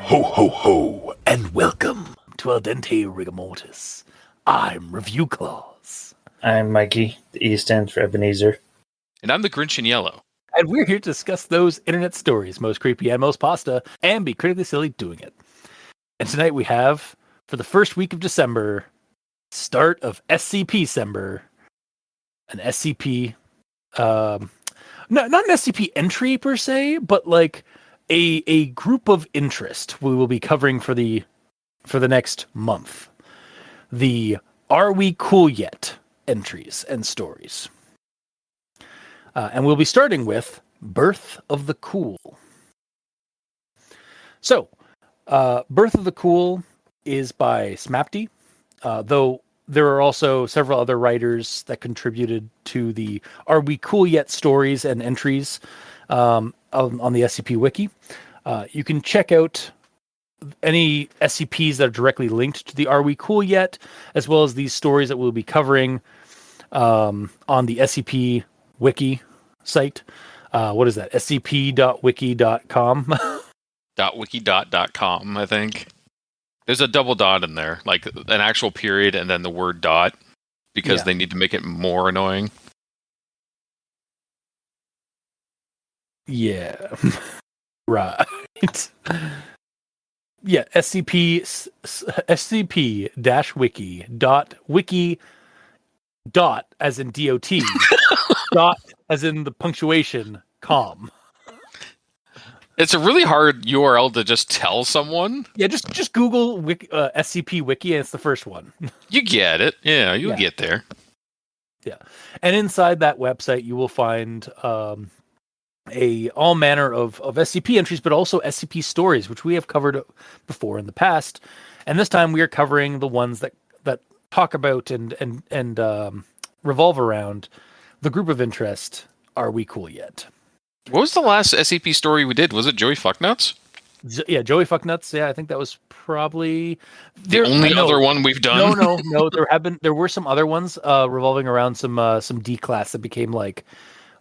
Ho ho ho, and welcome to Al Dente Rigamortis. I'm Review Claus. I'm Mikey. The E stands for Ebenezer. And I'm the Grinch in yellow. And we're here to discuss those internet stories, most creepy and most pasta, and be critically silly doing it. And tonight we have, for the first week of December, start of SCP-Cember, an SCP, not an SCP entry per se, but like a group of interest we will be covering for the next month. The Are We Cool Yet entries and stories. And we'll be starting with Birth of the Cool. So, Birth of the Cool is by Smapti, though there are also several other writers that contributed to the Are We Cool Yet stories and entries on the SCP Wiki. You can check out any SCPs that are directly linked to the Are We Cool Yet, as well as these stories that we'll be covering on the SCP Wiki site. What is that? scp.wiki.com. .wiki.com, I think. There's a double dot in there, like an actual period and then the word dot, because they need to make it more annoying. Yeah. Right. Yeah, scp-wiki.wiki dot as in dot dot as in the punctuation com. It's a really hard URL to just tell someone. Yeah, just Google SCP Wiki and it's the first one. You get it. Yeah, you'll get there. Yeah. And inside that website you will find all manner of SCP entries, but also SCP stories, which we have covered before in the past. And this time we are covering the ones that talk about and revolve around the group of interest. Are we cool yet? What was the last SCP story we did? Was it Joey Fucknuts? Yeah, Joey Fucknuts. Yeah, I think that was probably the only other one we've done. No. There were some other ones revolving around some D class that became like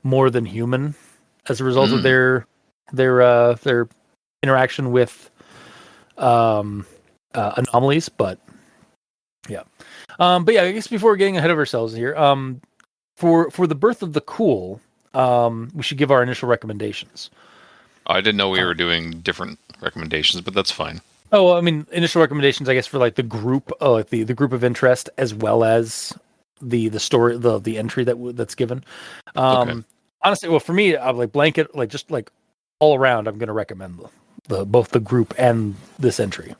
more than human as a result of their interaction with anomalies. But yeah, I guess before getting ahead of ourselves here, for the Birth of the Cool, we should give our initial recommendations. I didn't know we were doing different recommendations, but that's fine. Oh, well, I mean, initial recommendations, I guess, for like the group, the group of interest, as well as the story, the entry that's given. Okay. Honestly, well, for me, I'm like blanket, like just like all around, I'm going to recommend both the group and this entry.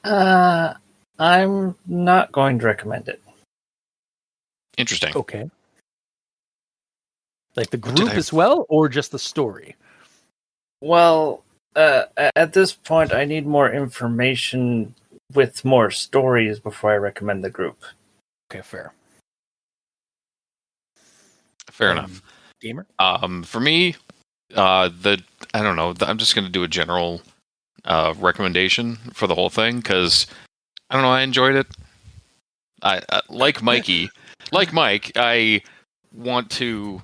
I'm not going to recommend it. Interesting. Okay. Like the group as well, or just the story? Well, at this point, I need more information with more stories before I recommend the group. Okay, fair. Fair enough. Gamer? For me, I don't know. I'm just going to do a general recommendation for the whole thing because I don't know. I enjoyed it. I like Mikey, like Mike. I want to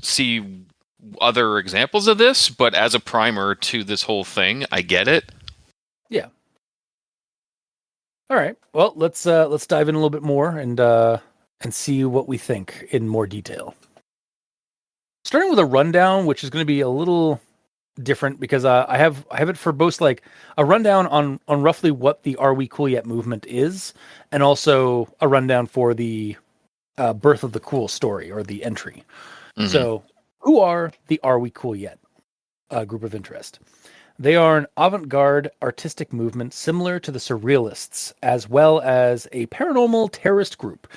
see other examples of this, but as a primer to this whole thing, I get it. Yeah. All right. Well, let's dive in a little bit more and see what we think in more detail. Starting with a rundown, which is going to be a little different because I have it for both like a rundown on roughly what the Are We Cool Yet movement is, and also a rundown for the Birth of the Cool story or the entry. Mm-hmm. So, who are the Are We Cool Yet group of interest? They are an avant-garde artistic movement similar to the Surrealists, as well as a paranormal terrorist group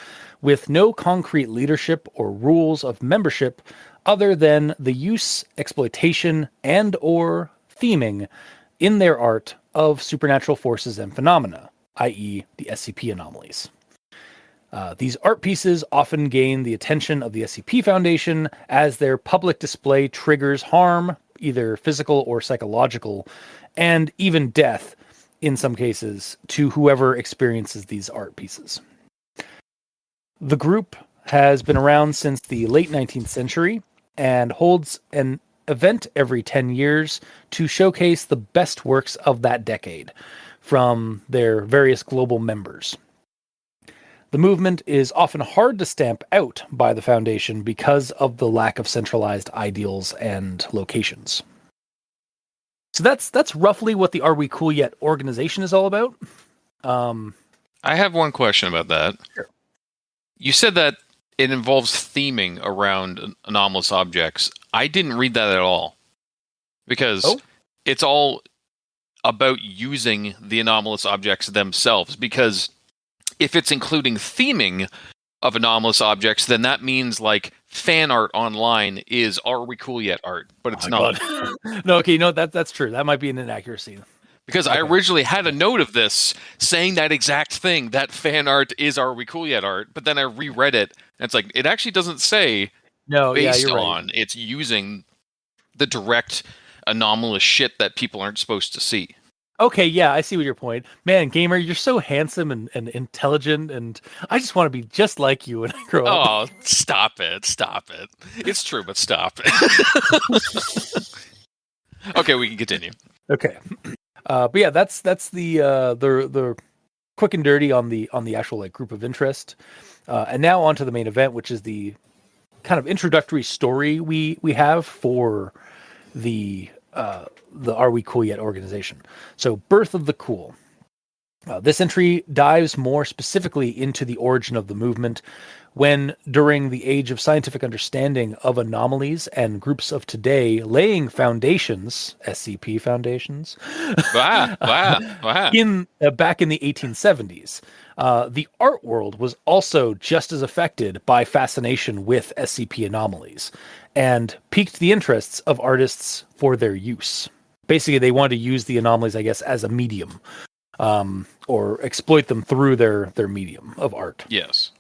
with no concrete leadership or rules of membership other than the use, exploitation, and or theming in their art of supernatural forces and phenomena, i.e. the SCP anomalies. These art pieces often gain the attention of the SCP Foundation as their public display triggers harm, either physical or psychological, and even death, in some cases, to whoever experiences these art pieces. The group has been around since the late 19th century and holds an event every 10 years to showcase the best works of that decade from their various global members. The movement is often hard to stamp out by the Foundation because of the lack of centralized ideals and locations. So that's roughly what the Are We Cool Yet organization is all about. I have one question about that. Sure. You said that it involves theming around anomalous objects. I didn't read that at all. Because it's all about using the anomalous objects themselves. Because if it's including theming of anomalous objects, then that means like fan art online is Are We Cool Yet art, but it's not. No, okay, that's true. That might be an inaccuracy. Because I originally had a note of this saying that exact thing, that fan art is Are We Cool Yet art, but then I reread it, and it's like, it actually doesn't say based on. Right. It's using the direct anomalous shit that people aren't supposed to see. Okay, yeah, I see what your point. Man, gamer, you're so handsome and intelligent, and I just want to be just like you when I grow up. Oh, stop it. It's true, but stop it. Okay, we can continue. Okay. But yeah, that's the quick and dirty on the actual like group of interest, and now on to the main event, which is the kind of introductory story we have for the Are We Cool Yet organization. So, Birth of the Cool. This entry dives more specifically into the origin of the movement when, during the age of scientific understanding of anomalies and groups of today laying foundations, SCP Foundations, wow. back in the 1870s, the art world was also just as affected by fascination with SCP anomalies and piqued the interests of artists for their use. Basically, they wanted to use the anomalies, I guess, as a medium, or exploit them through their medium of art. Yes.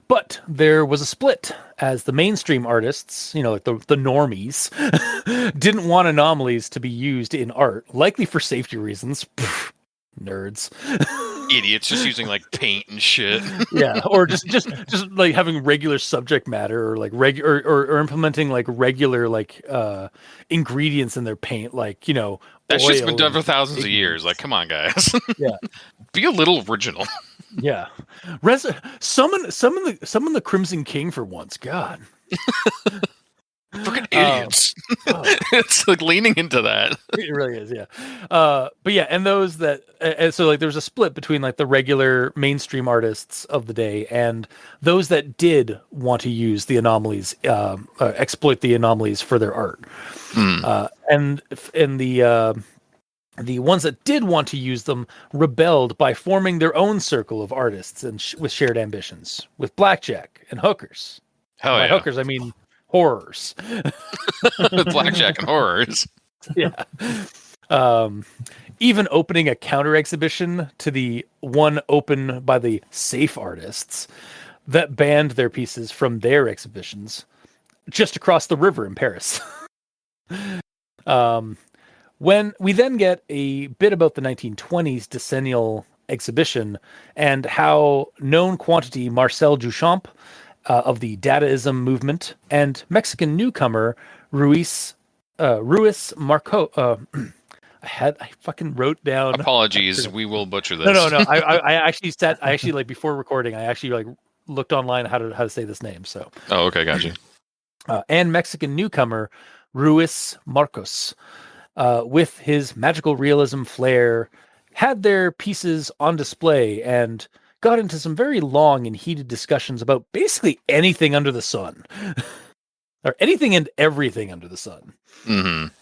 But there was a split, as the mainstream artists, like the normies, didn't want anomalies to be used in art, likely for safety reasons. Pfft, nerds. Idiots just using like paint and shit. Yeah, or just like having regular subject matter, or like or implementing like regular like ingredients in their paint, like that shit's been done for thousands of years. Like, come on, guys. Yeah, be a little original. Yeah, summon the Crimson King for once. God, freaking idiots. It's like leaning into that. It really is, yeah. But yeah, and those that, and so like there's a split between like the regular mainstream artists of the day and those that did want to use the anomalies, exploit the anomalies for their art. And the ones that did want to use them rebelled by forming their own circle of artists and with shared ambitions, with blackjack and hookers. Hell by yeah. hookers, I mean horrors. Blackjack and horrors. Yeah. Even opening a counter exhibition to the one open by the safe artists that banned their pieces from their exhibitions just across the river in Paris. When we then get a bit about the 1920s decennial exhibition and how known quantity Marcel Duchamp of the Dadaism movement and Mexican newcomer Ruiz Marco. I fucking wrote down. Apologies, we will butcher this. No. I actually like before recording. I actually like looked online how to say this name. So. Oh, okay, got you. And Mexican newcomer Ruiz Marcos. With his magical realism flair, had their pieces on display and got into some very long and heated discussions about basically anything under the sun. Or anything and everything under the sun. Mm-hmm.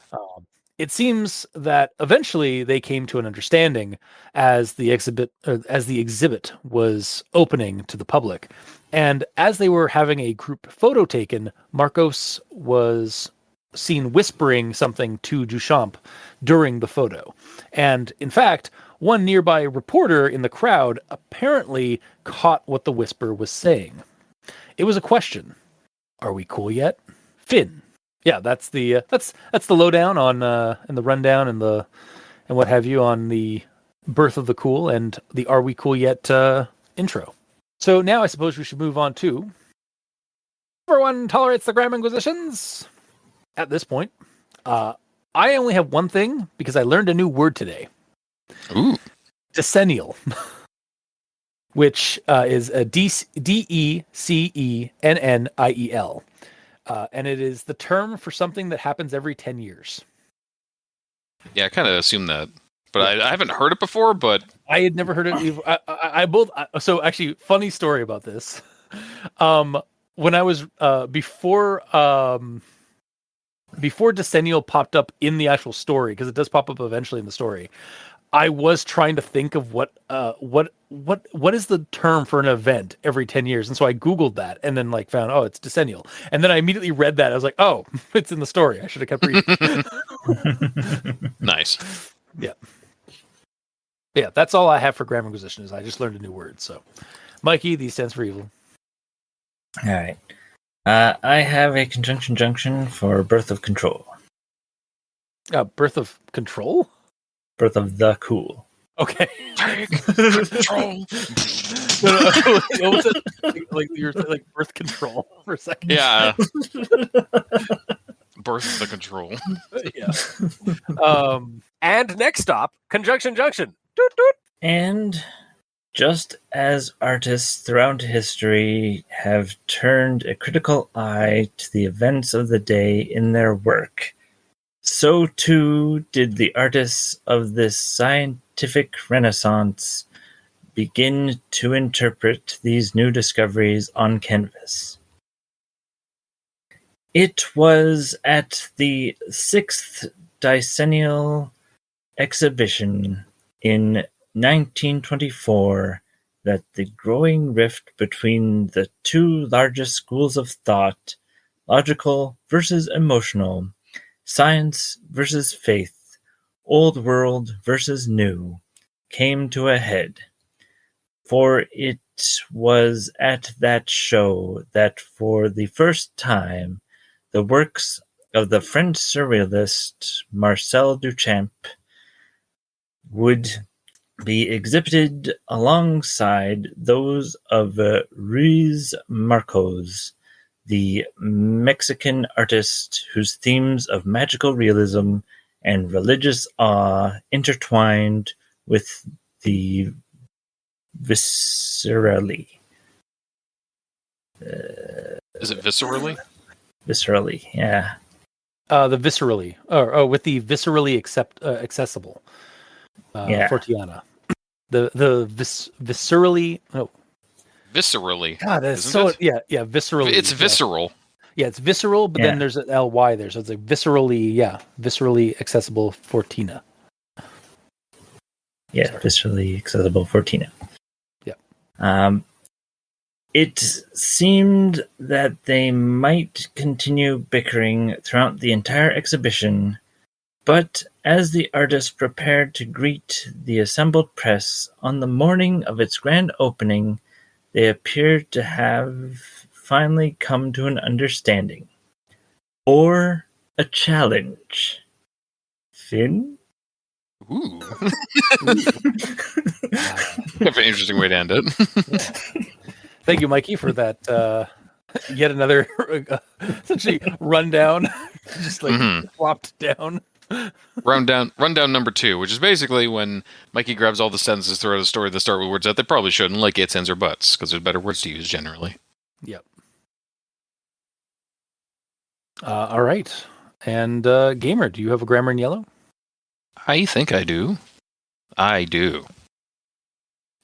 It seems that eventually they came to an understanding as the exhibit was opening to the public. And as they were having a group photo taken, Marcos was seen whispering something to Duchamp during the photo. And in fact, one nearby reporter in the crowd apparently caught what the whisper was saying. It was a question. Are we cool yet? Finn. Yeah, that's the lowdown on and the rundown and what have you on the Birth of the Cool and the Are We Cool Yet intro. So now I suppose we should move on to everyone tolerates the Graham Inquisitions. at this point, I only have one thing because I learned a new word today. Ooh. Decennial, which is a Decennniel. And it is the term for something that happens every 10 years. Yeah, I kind of assumed that. But I haven't heard it before, but... I had never heard it. So actually, funny story about this. When I was, before Decennial popped up in the actual story, because it does pop up eventually in the story, I was trying to think of what is the term for an event every 10 years. And so I Googled that and then found, it's decennial. And then I immediately read that. I was like, oh, it's in the story. I should have kept reading. Nice. Yeah. Yeah, that's all I have for Grammar Inquisition is I just learned a new word. So, Mikey, these stands for evil. All right. I have a conjunction junction for Birth of Control. Birth of Control? Birth of the Cool. Okay. Take control. What was it? You were saying birth control for a second. Yeah. Birth of the control. Yeah. And next stop, conjunction junction. Doot, doot. And just as artists throughout history have turned a critical eye to the events of the day in their work, so too did the artists of this scientific renaissance begin to interpret these new discoveries on canvas. It was at the 6th decennial exhibition in 1924 that the growing rift between the two largest schools of thought, logical versus emotional, science versus faith, old world versus new, came to a head. For it was at that show that for the first time the works of the French surrealist Marcel Duchamp would be exhibited alongside those of Ruiz Marcos, the Mexican artist whose themes of magical realism and religious awe intertwined with the viscerally. Is it viscerally? Viscerally, yeah. The viscerally, with the viscerally accessible. Yeah. Fortiana. The viscerally. Oh, Viscerally. God, that's isn't so. it? Yeah, viscerally. It's visceral. Yeah, it's visceral, but then there's an ly there, so it's viscerally accessible Fortina. Yeah, Sorry. viscerally accessible Fortina. Yeah. It seemed that they might continue bickering throughout the entire exhibition, but as the artist prepared to greet the assembled press on the morning of its grand opening, they appeared to have finally come to an understanding. Or a challenge. Finn? Ooh. Kind of an interesting way to end it. Thank you, Mikey, for that. Yet another essentially rundown, just flopped down. Rundown number 2, which is basically when Mikey grabs all the sentences throughout a story that start with words that they probably shouldn't, like its, ends, or buts, because there's better words to use generally. Yep. All right. And Gamer, do you have a grammar in yellow? I think I do. I do.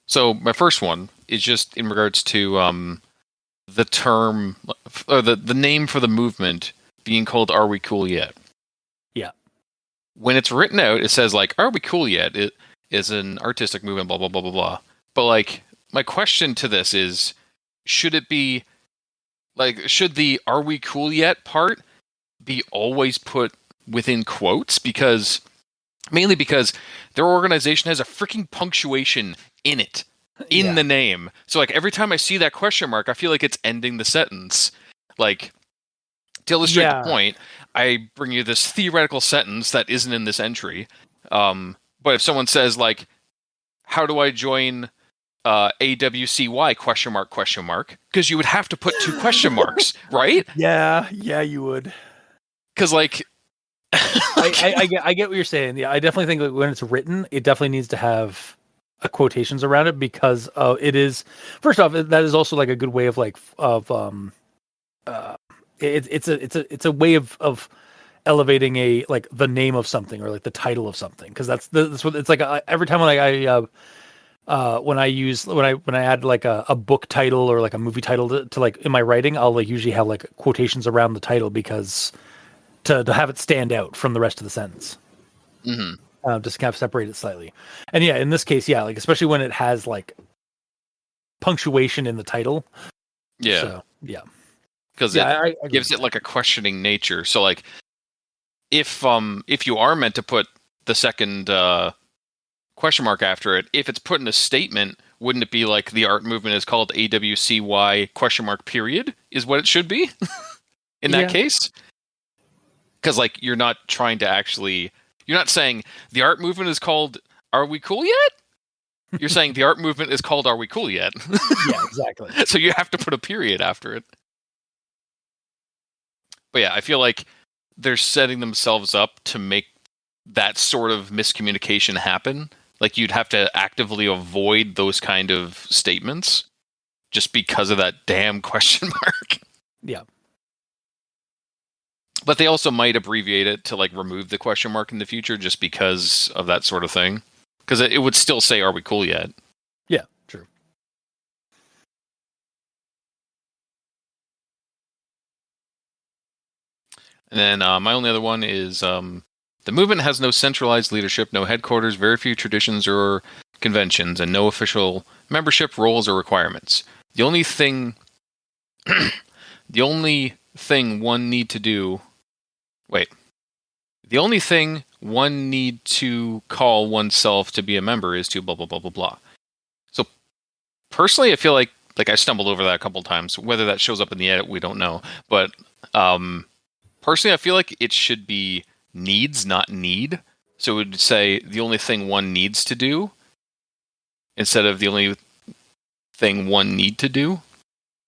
So my first one is just in regards to the term, or the name for the movement being called Are We Cool Yet? Yeah. When it's written out, it says, Are We Cool Yet? It is an artistic movement, blah, blah, blah, blah, blah. But, my question to this is, should it be, should the Are We Cool Yet part be always put within quotes? Mainly because their organization has a freaking punctuation in it. In the name. So every time I see that question mark, I feel like it's ending the sentence. To illustrate the point, I bring you this theoretical sentence that isn't in this entry. But if someone says how do I join AWCY question mark, because you would have to put 2 question marks, right? Yeah, you would. because like I get what you're saying. Yeah, I definitely think that when it's written, it definitely needs to have quotations around it because it is. First off, that is also like a good way of it's a way of elevating the name of something or like the title of something, because that's what it's like. Every time when I add like a book title or like a movie title to like in my writing, I'll like usually have like quotations around the title because to have it stand out from the rest of the sentence. Just kind of separate it slightly. And yeah, in this case, yeah, like especially when it has like punctuation in the title. Yeah. So, yeah. Because I gives it like a questioning nature. So like if you are meant to put the second question mark after it, if it's put in a statement, wouldn't it be like the art movement is called AWCY question mark period is what it should be in that case? Because like you're not saying the art movement is called Are We Cool Yet? You're saying the art movement is called Are We Cool Yet? Yeah, exactly. So you have to put a period after it. But yeah, I feel like they're setting themselves up to make that sort of miscommunication happen. Like you'd have to actively avoid those kind of statements just because of that damn question mark. Yeah. But they also might abbreviate it to like remove the question mark in the future just because of that sort of thing. Because it would still say, Are we cool yet? Yeah, true. And then my only other one is the movement has no centralized leadership, no headquarters, very few traditions or conventions, and no official membership roles or requirements. The only thing one need to call oneself to be a member is to blah blah blah blah blah. So personally, I feel like I stumbled over that a couple times. Whether that shows up in the edit, we don't know. But personally, I feel like it should be needs, not need. So it would say the only thing one needs to do instead of the only thing one need to do.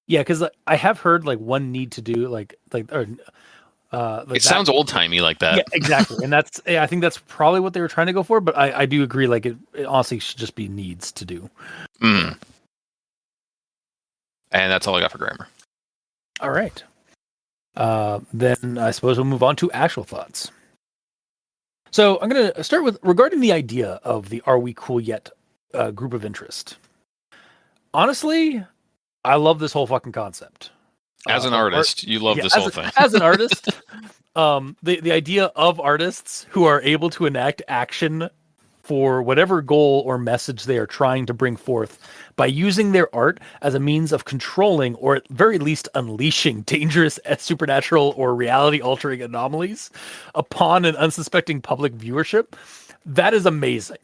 Yeah, because I have heard like one need to do like it sounds old timey like that. Yeah, exactly, and I think that's probably what they were trying to go for. But I do agree, like it honestly should just be needs to do. And that's all I got for grammar. All right. Then I suppose we'll move on to actual thoughts. So I'm going to start with regarding the idea of the Are We Cool Yet group of interest. Honestly, I love this whole fucking concept. As an artist, you love this whole thing. As an artist, the idea of artists who are able to enact action for whatever goal or message they are trying to bring forth by using their art as a means of controlling or at very least unleashing dangerous supernatural or reality-altering anomalies upon an unsuspecting public viewership, that is amazing.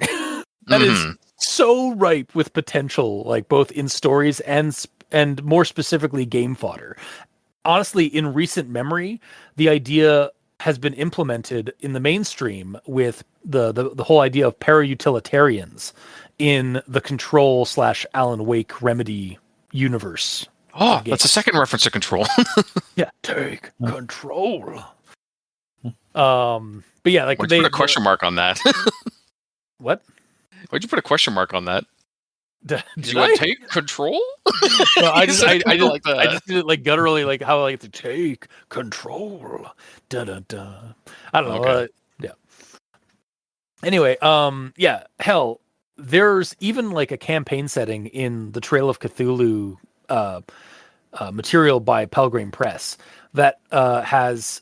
That is so ripe with potential, like both in stories and more specifically game fodder. Honestly, in recent memory, the idea has been implemented in the mainstream with the whole idea of para-utilitarians in the Control / Alan Wake Remedy universe. Oh, that's a second reference to Control. Yeah, take control. But yeah, like Why'd you put a question mark on that? What? Why'd you put a question mark on that? Did you want to take control? No, I just did it like gutturally, like how I like to take control. Da da da. I don't know. Okay. Yeah. Anyway, yeah. Hell, there's even like a campaign setting in the Trail of Cthulhu material by Pelgrane Press that has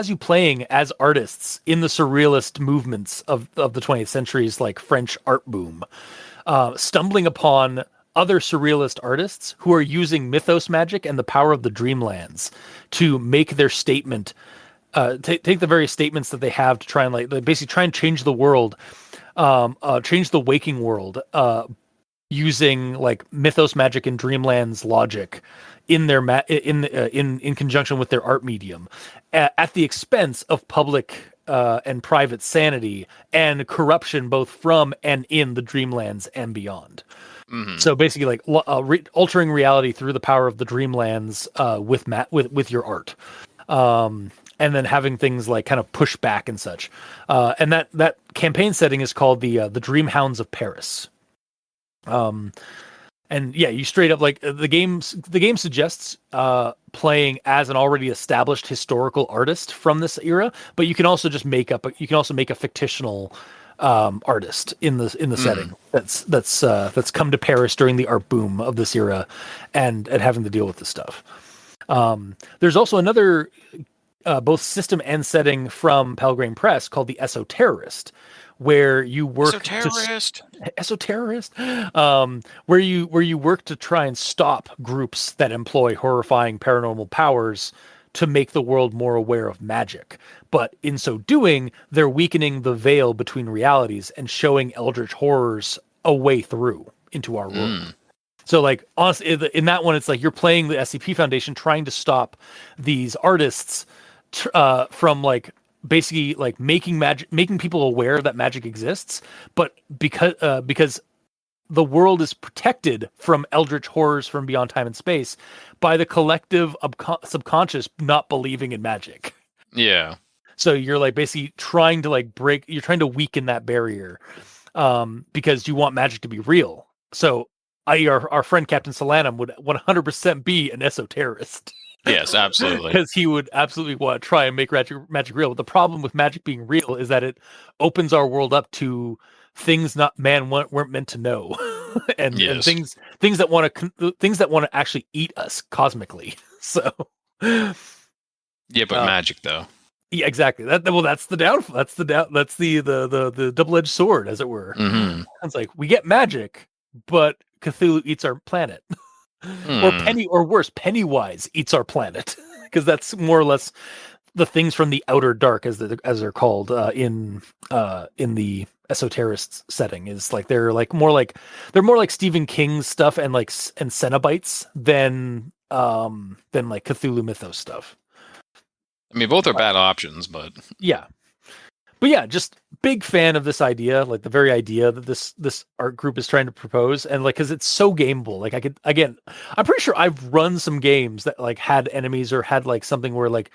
you playing as artists in the surrealist movements of the 20th century's like French art boom. Stumbling upon other surrealist artists who are using mythos magic and the power of the Dreamlands to make their statement, take the various statements that they have to try and like basically try and change the world, change the waking world, using like mythos magic and Dreamlands logic in their in conjunction with their art medium, at the expense of public and private sanity and corruption both from and in the Dreamlands and beyond. So basically, like altering reality through the power of the Dreamlands with your art. and then having things like kind of push back and such. And that campaign setting is called the Dream Hounds of Paris. And yeah, you straight up like the game suggests playing as an already established historical artist from this era, but you can also just make a fictional artist in the setting that's come to Paris during the art boom of this era and having to deal with this stuff. There's also another both system and setting from Pelgrane Press called the Esoterrorist, where you work where you work to try and stop groups that employ horrifying paranormal powers to make the world more aware of magic. But in so doing, they're weakening the veil between realities and showing eldritch horrors a way through into our world. So like honestly, in that one, it's like you're playing the SCP Foundation trying to stop these artists from like basically like making people aware that magic exists, but because the world is protected from eldritch horrors from beyond time and space by the collective subconscious not believing in magic. Yeah. So you're like basically trying to like you're trying to weaken that barrier because you want magic to be real. So our friend Captain Solanum would 100% be an esoterist. Yes, absolutely. Because he would absolutely want to try and make magic real. But the problem with magic being real is that it opens our world up to things weren't meant to know, and things that want to actually eat us cosmically. So, yeah, but magic though. Yeah, exactly. That's the downfall. That's the double-edged sword, as it were. Mm-hmm. It's like we get magic, but Cthulhu eats our planet. Or worse, Pennywise eats our planet, because that's more or less the things from the outer dark, as they're called in the esoterist setting. Is like they're more like Stephen King's stuff and Cenobites than like Cthulhu mythos stuff. I mean, both are bad options, but yeah. But yeah, just big fan of this idea, like the very idea that this art group is trying to propose, and like because it's so gameable. Like I'm pretty sure I've run some games that like had enemies or had like something where like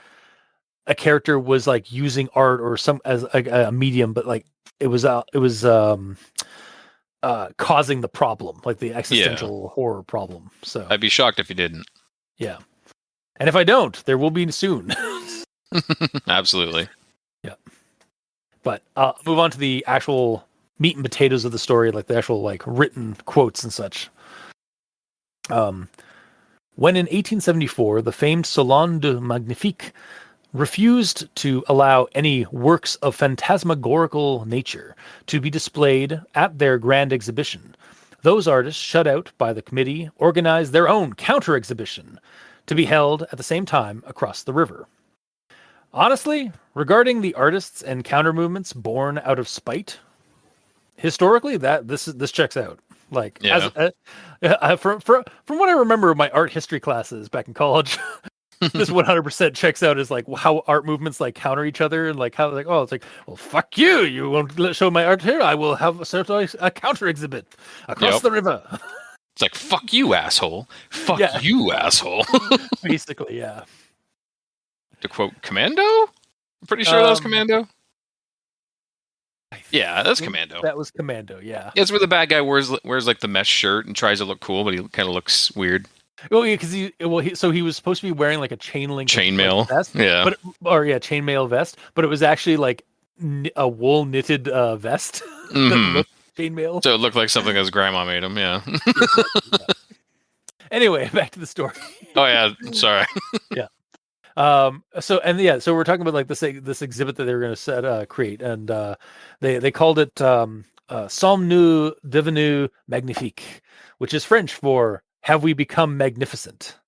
a character was like using art or some as a medium, but like it was causing the problem, like the existential horror problem. So I'd be shocked if you didn't. Yeah, and if I don't, there will be soon. Absolutely. Yeah. But I'll move on to the actual meat and potatoes of the story, like the actual like written quotes and such. When in 1874, the famed Salon du Magnifique refused to allow any works of phantasmagorical nature to be displayed at their grand exhibition, those artists shut out by the committee organized their own counter-exhibition to be held at the same time across the river. Honestly, regarding the artists and counter movements born out of spite, historically, this checks out. Like, from what I remember of my art history classes back in college, this 100% checks out as like how art movements like counter each other, and like how like, oh, it's like, well, fuck you, you won't show my art here, I will have a counter exhibit across the river. It's like, fuck you, asshole. Fuck you, asshole. Basically, yeah. To quote Commando? I'm pretty sure that was Commando. Yeah, that's Commando. That was Commando, yeah. It's where the bad guy wears like the mesh shirt and tries to look cool, but he kind of looks weird. Oh yeah, because he was supposed to be wearing like a chainmail vest, chainmail vest, but it was actually like a wool knitted vest that looked chainmail. So it looked like something his grandma made him. Yeah. Anyway, back to the story. Oh yeah, sorry. Yeah. So we're talking about like this exhibit that they were going to create, and they called it Somme nous devenu magnifique, which is French for "Have we become magnificent?"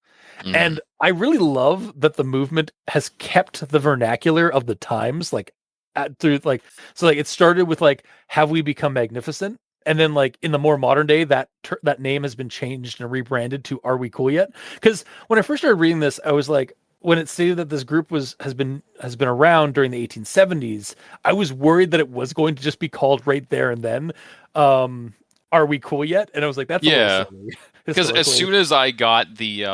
And I really love that the movement has kept the vernacular of the times, like it started with like "Have we become magnificent?" And then like in the more modern day, that name has been changed and rebranded to "Are we cool yet?" Because when I first started reading this, I was like, when it stated that this group has been around during the 1870s, I was worried that it was going to just be called right there and then, "Are we cool yet?" And I was like, that's because as soon as I got the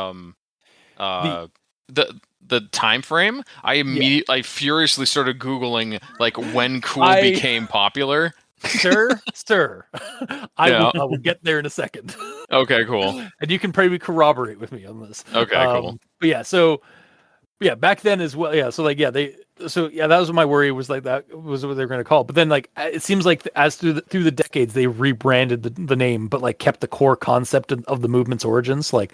the time frame, I furiously started Googling like when cool I- became popular. Sir, I Yeah. will get there in a second. Okay, cool. And you can probably corroborate with me on this. Okay, cool. But yeah, so yeah, back then as well. Yeah, so like that was my worry, was like that was what they're going to call it. But then like it seems like as through the decades they rebranded the name, but like kept the core concept of the movement's origins. Like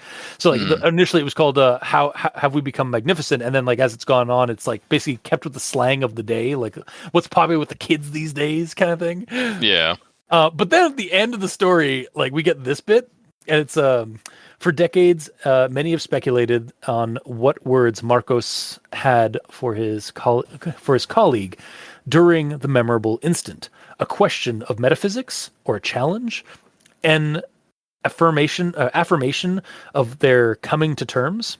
initially it was called how have we become magnificent, and then like as it's gone on, it's like basically kept with the slang of the day, like what's popular with the kids these days, kind of thing. Yeah. But then at the end of the story, like we get this bit, and it's for decades, many have speculated on what words Marcos had for his colleague during the memorable instant. A question of metaphysics or a challenge, an affirmation of their coming to terms,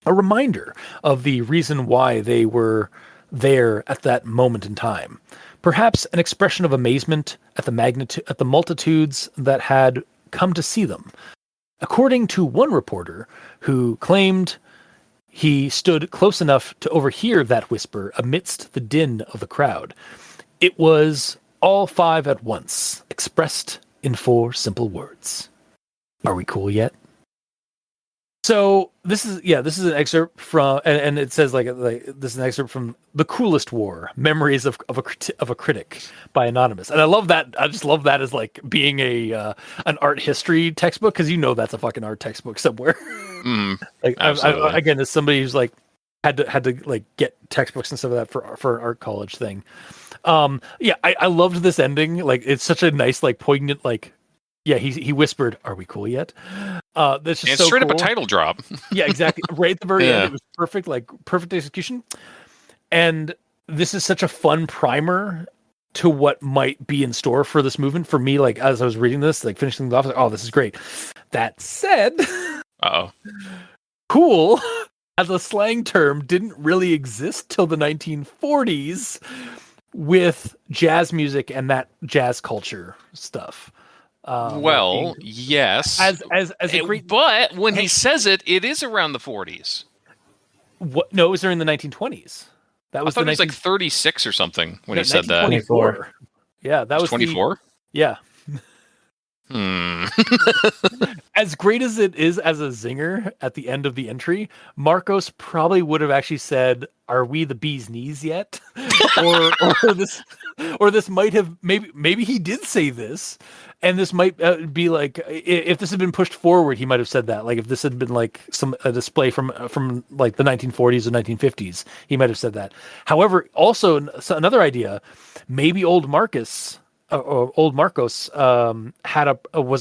a reminder of the reason why they were there at that moment in time. Perhaps an expression of amazement at the multitudes that had come to see them. According to one reporter who claimed he stood close enough to overhear that whisper amidst the din of the crowd, it was all five at once, expressed in 4 simple words. Are we cool yet? So this is an excerpt from, and it says like this is an excerpt from The Coolest War: Memories of a Critic by Anonymous, and I love that. I just love that as like being an art history textbook, because that's a fucking art textbook somewhere. Like again, as somebody who's like had to like get textbooks and stuff like that for an art college thing. I loved this ending. Like it's such a nice like poignant like. Yeah, he whispered, "Are we cool yet?" That's just and so straight cool. up a title drop. Yeah, exactly. Right at the very end, it was perfect, like perfect execution. And this is such a fun primer to what might be in store for this movement. For me, like as I was reading this, like finishing it off, like, oh, this is great. That said, cool as a slang term didn't really exist till the 1940s with jazz music and that jazz culture stuff. Yes. As a great, but when he says it is around the 40s. What? No, it was during the 1920s. That was I thought it was like 36 or something when he said that. 24. Yeah, that was 24. Yeah. As great as it is as a zinger at the end of the entry, Marcos probably would have actually said, "Are we the bee's knees yet?" or this might have maybe he did say this, and this might be like, if this had been pushed forward, he might have said that. Like if this had been like a display from like the 1940s or 1950s, he might have said that. However, also another idea, maybe old Marcos was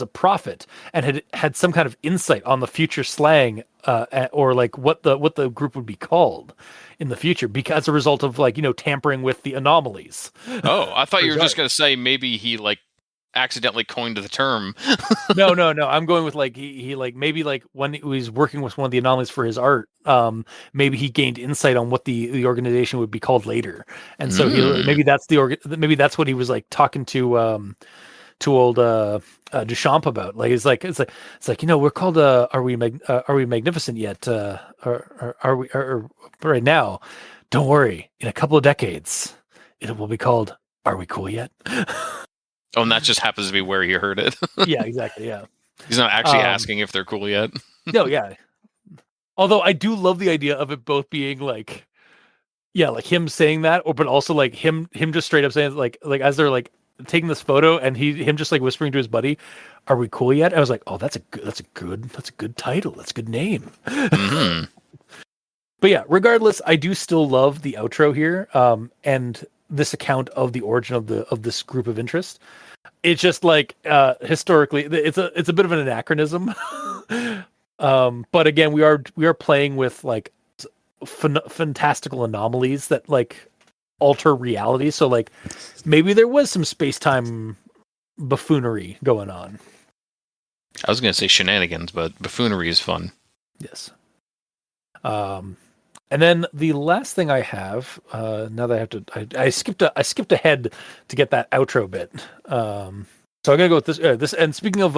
a prophet and had some kind of insight on the future slang, or like what the group would be called in the future, because as a result of like tampering with the anomalies. Oh, I thought you were just going to say maybe he like accidentally coined the term. No. I'm going with like he like maybe like when he was working with one of the anomalies for his art, maybe he gained insight on what the organization would be called later, and so maybe that's maybe that's what he was like talking to old Duchamp about. Like it's like we're called are we magnificent yet? Or are we right now? Don't worry, in a couple of decades, it will be called Are We Cool Yet? Oh, and that just happens to be where he heard it. Yeah, exactly. Yeah. He's not actually asking if they're cool yet. No, yeah. Although I do love the idea of it both being like, yeah, like him saying that, but also like him just straight up saying like as they're like taking this photo and him just like whispering to his buddy, "Are we cool yet?" I was like, oh, that's a good title. That's a good name. Mm-hmm. But yeah, regardless, I do still love the outro here, and this account of the origin of this group of interest. It's just like historically, it's a bit of an anachronism. But again, we are playing with like fantastical anomalies that like alter reality. So like maybe there was some space-time buffoonery going on. I was going to say shenanigans, but buffoonery is fun. Yes. And then the last thing I have, now that I have to, I skipped ahead to get that outro bit. So I'm gonna go with this. And speaking of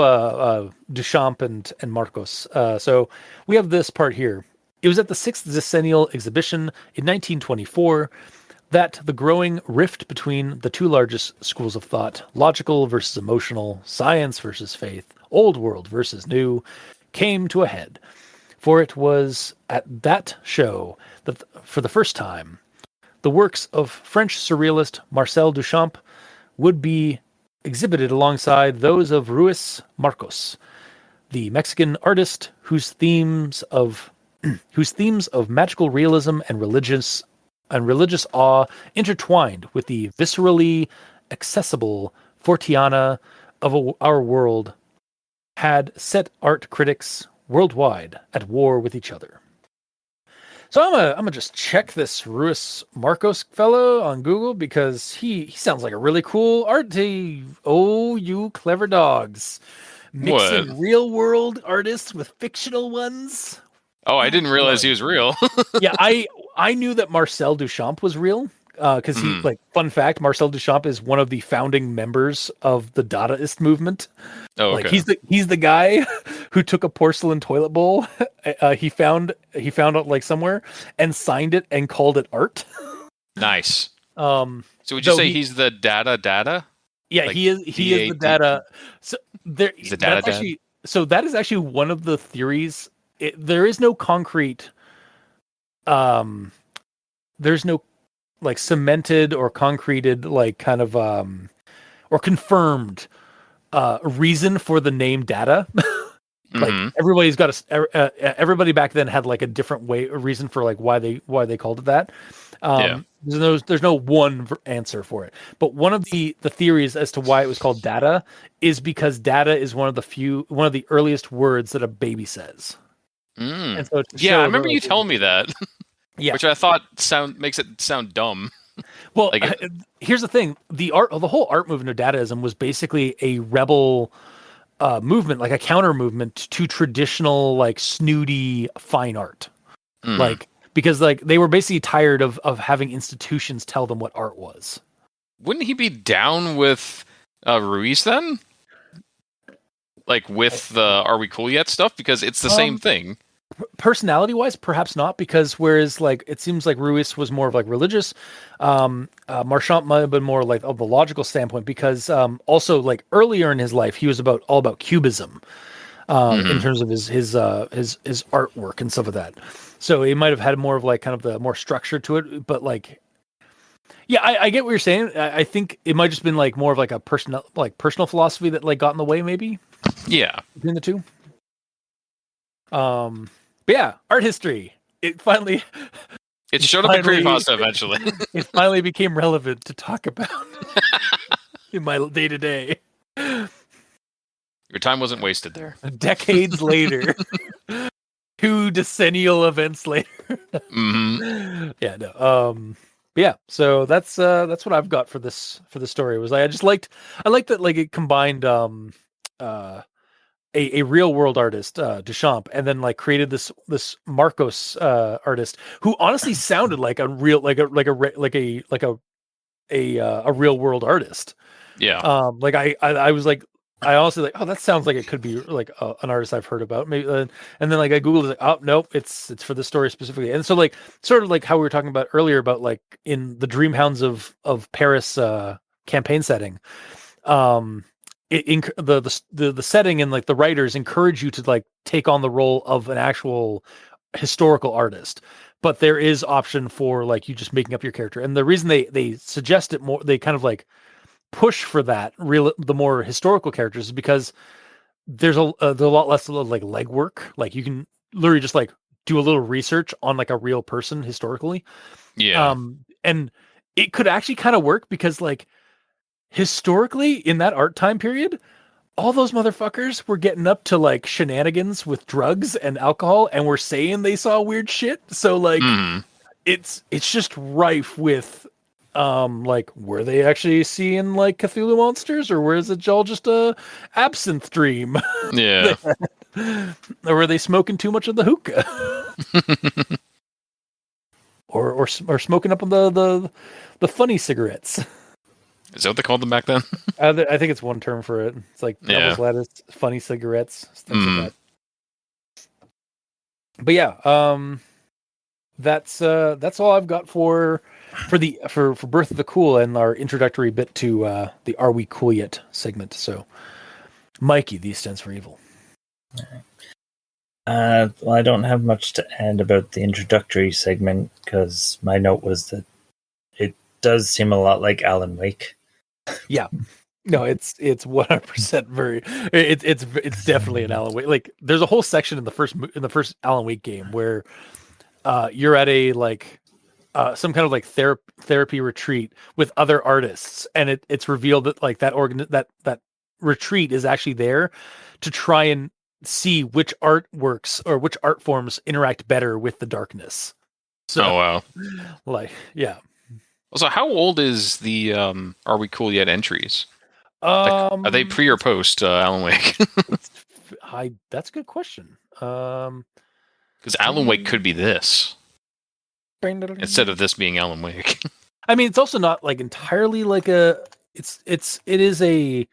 Duchamp and Marcos, so we have this part here. It was at the 6th Decennial Exhibition in 1924 that the growing rift between the two largest schools of thought, logical versus emotional, science versus faith, old world versus new, came to a head. For it was at that show that, for the first time, the works of French surrealist Marcel Duchamp would be exhibited alongside those of Ruiz Marcos, the Mexican artist whose themes of magical realism and religious awe intertwined with the viscerally accessible Forteana of our world had set art critics worldwide at war with each other. So I'm gonna just check this Ruiz Marcos fellow on Google because he sounds like a really cool art. Oh, you clever dogs. Mixing real world artists with fictional ones. Oh, I didn't realize he was real. Yeah, I knew that Marcel Duchamp was real because he, like, fun fact, Marcel Duchamp is one of the founding members of the Dadaist movement. Oh, okay. Like he's the guy who took a porcelain toilet bowl he found it like somewhere and signed it and called it art. Nice. So would you say he's the Dada? Yeah, like he is the Dada. So there he's the Dada dad? So that is actually one of the theories. There is no concrete there's no like cemented or concreted like kind of or confirmed reason for the name Dada. Like everybody's got everybody back then had like a different reason for like why they called it that. There's no one answer for it, but one of the theories as to why it was called Dada is because Dada is one of the earliest words that a baby says. And so I remember you telling me that. Yeah, which I thought makes it sound dumb. Well, here's the thing: the whole art movement of Dadaism was basically a rebel movement, like a counter movement to traditional, like snooty fine art, like because like they were basically tired of having institutions tell them what art was. Wouldn't he be down with Ruiz then? Like with the "Are we cool yet" stuff, because it's the same thing. Personality wise, perhaps not, because whereas like it seems like Ruiz was more of like religious, Marchant might have been more like of the logical standpoint, because also like earlier in his life he was all about cubism in terms of his artwork and stuff like that. So he might have had more of like kind of the more structure to it, but like yeah, I get what you're saying. I think it might just been like more of like a personal philosophy that like got in the way, maybe. Yeah, between the two. But yeah, art history. It showed up in Creepypasta eventually. It finally became relevant to talk about in my day to day. Your time wasn't wasted there. Decades later, 2 decennial events later. Yeah, no. But yeah, so that's what I've got for this story. Was I liked that like it combined a real world artist, Duchamp, and then like created this Marcos artist who honestly sounded like a real a real world artist. Yeah. Like I was like, I honestly like, oh, that sounds like it could be like an artist I've heard about. Maybe, and then like I googled it, like, oh nope, it's for this story specifically. And so like sort of like how we were talking about earlier about like in the Dreamhounds of Paris campaign setting. The setting and like the writers encourage you to like take on the role of an actual historical artist, but there is option for like you just making up your character. And the reason they suggest it more, they kind of like push for that the more historical characters, is because there's a lot less like legwork. Like you can literally just like do a little research on like a real person historically. Yeah. And it could actually kind of work because like historically in that art time period, all those motherfuckers were getting up to like shenanigans with drugs and alcohol and were saying they saw weird shit. So like it's just rife with like, were they actually seeing like Cthulhu monsters, or was it all just a absinthe dream? Yeah. Or were they smoking too much of the hookah? or smoking up on the funny cigarettes? Is that what they called them back then? I think it's one term for it. It's like devil's lettuce, funny cigarettes, things like that. But yeah, that's all I've got for Birth of the Cool and our introductory bit to the Are We Cool Yet segment. So, Mikey, these stands for evil. Well, I don't have much to add about the introductory segment because my note was that it does seem a lot like Alan Wake. Yeah. No, it's 100% very. It's definitely an Alan Wake. Like, there's a whole section in the first Alan Wake game where you're at a some kind of like therapy retreat with other artists, and it's revealed that like that retreat is actually there to try and see which artworks or which art forms interact better with the darkness. So, Oh wow. like, yeah. So how old is the Are We Cool Yet entries? Are they pre or post Alan Wake? That's a good question. Because Alan Wake could be this instead of this being Alan Wake. I mean, it's also not like entirely like it's a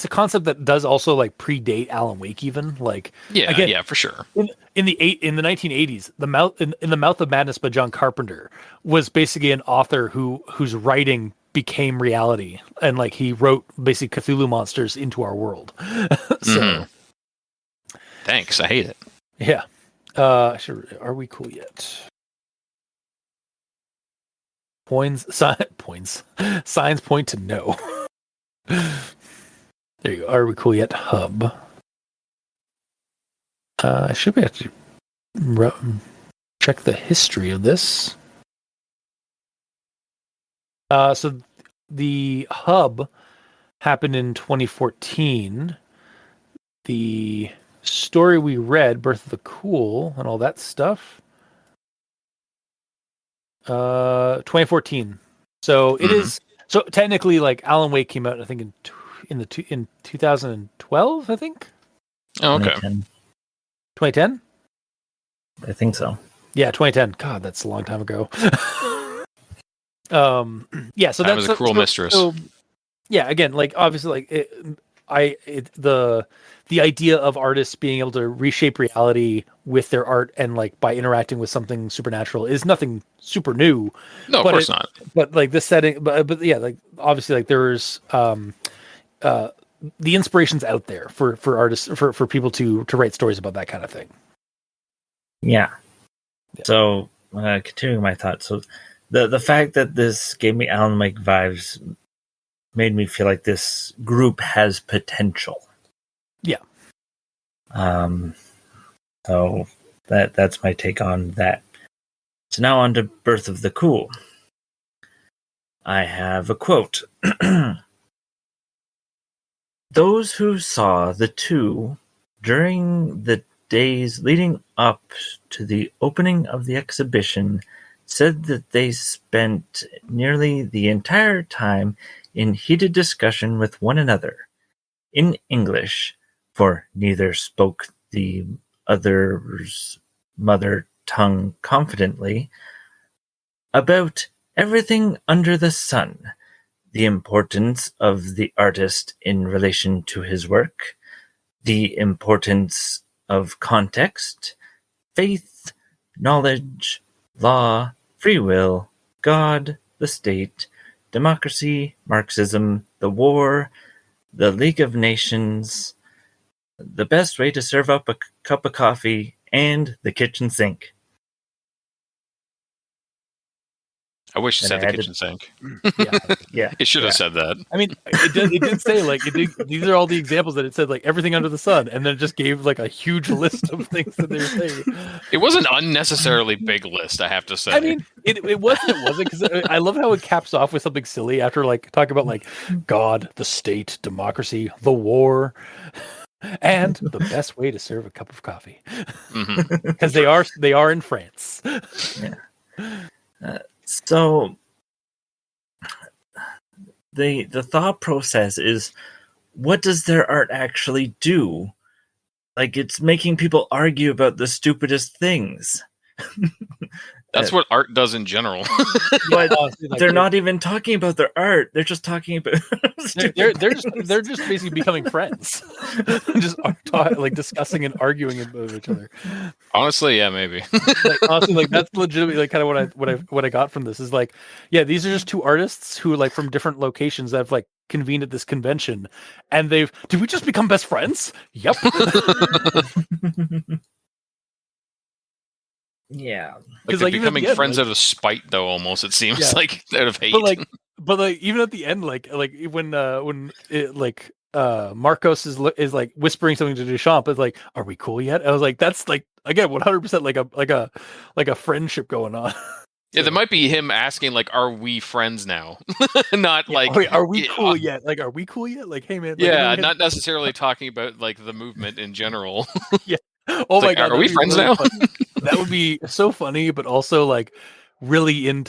concept that does also like predate Alan Wake even. Like, yeah, again, yeah, for sure. In the 1980s, in the Mouth of Madness by John Carpenter was basically an author whose writing became reality, and like he wrote basically Cthulhu monsters into our world. So, thanks. I hate it. Yeah. Are we cool yet? Signs point to no. There you go. Are we cool yet? Hub. I should be able to check the history of this. So the hub happened in 2014. The story we read, Birth of the Cool, and all that stuff. 2014. So it is. So technically, like Alan Wake came out, I think in 2012. I think. Oh, okay. 2010. I think so. Yeah, 2010. God, that's a long time ago. Yeah. So that was a cruel mistress. So, yeah. Again, like obviously, like the idea of artists being able to reshape reality with their art and like by interacting with something supernatural is nothing super new. No, of course not. But like this setting, but yeah, like obviously, like there's the inspiration's out there for artists for people to write stories about that kind of thing. Yeah. So continuing my thoughts, so the fact that this gave me Alan Wake vibes made me feel like this group has potential. Yeah. So that's my take on that. So now on to Birth of the Cool. I have a quote. Those who saw the two during the days leading up to the opening of the exhibition said that they spent nearly the entire time in heated discussion with one another, in English, for neither spoke the other's mother tongue confidently, about everything under the sun, the importance of the artist in relation to his work, the importance of context, faith, knowledge, law, free will, God, the state, democracy, Marxism, the war, the League of Nations, the best way to serve up a cup of coffee, and the kitchen sink. I wish it said the kitchen sink. Yeah. It should have said that. I mean, it did say like these are all the examples that it said like everything under the sun, and then it just gave like a huge list of things that they were saying. It was an unnecessarily big list, I have to say. I mean, it wasn't because I love how it caps off with something silly after like talking about like God, the state, democracy, the war, and the best way to serve a cup of coffee, because they are in France. Yeah. So the thought process is, what does their art actually do? Like, it's making people argue about the stupidest things. That's what art does in general. But Honestly, like, they're not even talking about their art. They're just talking about they're just basically becoming friends, just like discussing and arguing with each other. Honestly, yeah, maybe. Like honestly, like that's legitimately like kind of what I got from this is like, yeah, these are just two artists who like from different locations that have like convened at this convention, and did we just become best friends? Yep. Yeah. Like 'Cause, they're like, even at becoming the end, friends like- out of spite, though. Almost it seems Yeah. like out of hate. but like even at the end, like when it, like Marcos is like whispering something to Duchamp, it's like, are we cool yet? I was like, that's like again 100% like a friendship going on. Yeah, there might be him asking, like, "Are we friends now?" Not Yeah, like, are we yeah, cool yet? Like, are we cool yet? Like, hey man, like, yeah, not necessarily talking about like the movement in general. oh my Like, god, are we that'd be friends really now? funny. That would be so funny, but also like really in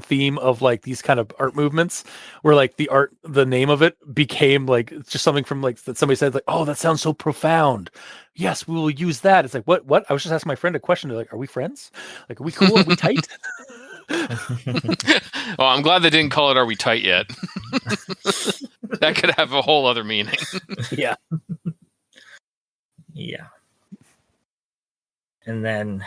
theme of like these kind of art movements where like the name of it became like just something from like that somebody said like, oh, that sounds so profound. Yes, we will use that. It's like what? I was just asking my friend a question. They're like, are we friends? Like, are we cool? Are we tight? Well, I'm glad they didn't call it "Are we tight yet?" That could have a whole other meaning. Yeah. Yeah. And then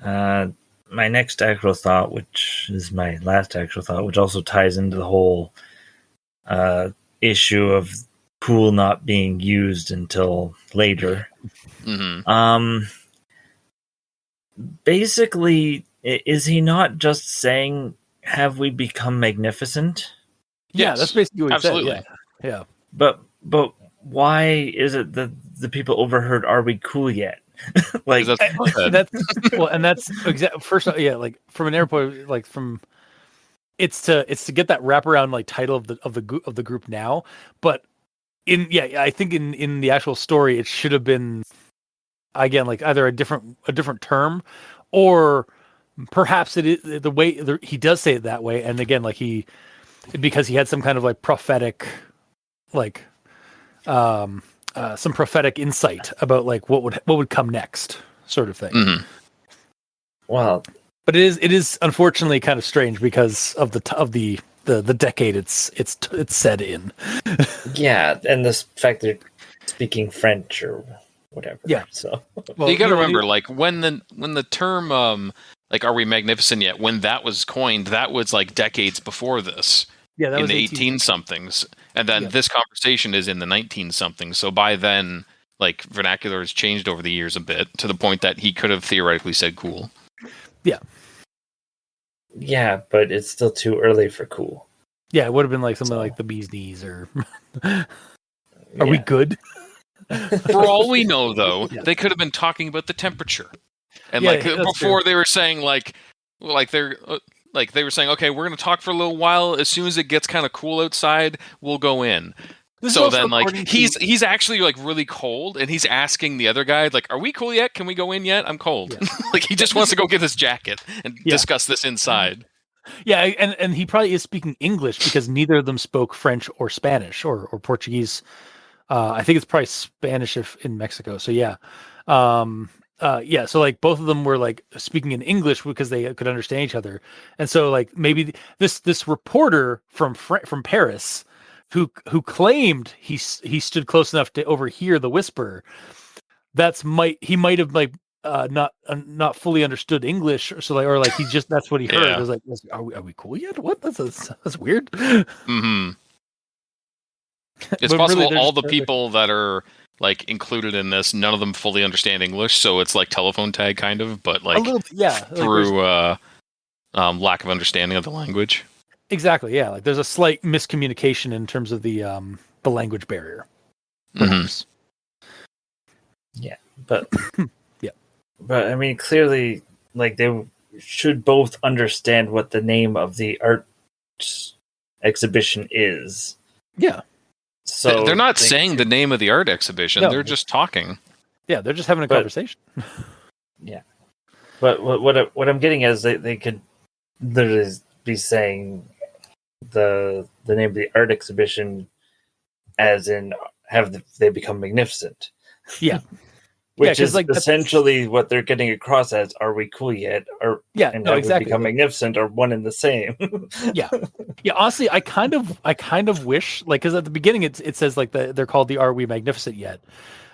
my next actual thought, which is my last actual thought, which also ties into the whole issue of pool not being used until later. Mm-hmm. Basically, is he not just saying, have we become magnificent? Yeah, Yes, that's basically what he absolutely. said. Yeah. But why is it that the people overheard, are we cool yet? Like, That's what I said. That's exactly first. Yeah, like from an airport, like from it's to get that wraparound like title of the group now. But I think in the actual story, it should have been again like either a different term, or perhaps it is the way he does say it that way. And again, like because he had some kind of like prophetic, like some prophetic insight about like what would come next, sort of thing. Mhm. well, But it is unfortunately kind of strange because of the decade it's set in. yeah, and the fact they're speaking French or whatever. Yeah. So, Well, You got to no, remember, like when the term like "Are we magnificent yet?" when that was coined, that was like decades before this. yeah, that In was the 18. 18 somethings, and then Yeah. this conversation is in the 19 somethings. So by then, like vernacular has changed over the years a bit to the point that he could have theoretically said "cool." yeah, but it's still too early for cool. Yeah, it would have been like something So- like the bee's knees or are we Yeah. good? For all we know, though, Yeah. they could have been talking about the temperature, and Yeah, like that's before true. they were saying they're like they were saying, okay, we're going to talk for a little while. As soon as it gets kind of cool outside, we'll go in. This is So also then, like according to- he's actually like really cold, and he's asking the other guy, like, "Are we cool yet? Can we go in yet? I'm cold." Yeah. Like he just wants to go get his jacket and Yeah. discuss this inside. Yeah, and he probably is speaking English because neither of them spoke French or Spanish or Portuguese. I think it's probably Spanish if in Mexico. So yeah. Yeah, so like both of them were like speaking in English because they could understand each other. And so like maybe this reporter from Paris who claimed he stood close enough to overhear the whisper, he might have like not fully understood English, or so like, or like he just that's what he heard. Yeah. It was like, are we cool yet? What? That's weird. Mm-hmm. It's But possible really, they're all just- the people that are like included in this, none of them fully understand English, so it's like telephone tag kind of, but a like little, yeah, like through lack of understanding of the language. exactly, yeah. Like there's a slight miscommunication in terms of the language barrier, perhaps. But Yeah. But I mean, clearly, like they should both understand what the name of the art exhibition is. Yeah, So They're not they- saying the name of the art exhibition; No. they're just talking. yeah. They're just having a But- conversation. But what I'm getting at is they could literally be saying the name of the art exhibition, as in they become magnificent. Yeah. Which 'cause, is like, that's- essentially what they're getting across as, are we cool yet? Or Yeah, and no, have we exactly. become magnificent, or one and the same? Yeah. Honestly, I kind of wish, like, because at the beginning it says like they're called the Are We Magnificent Yet,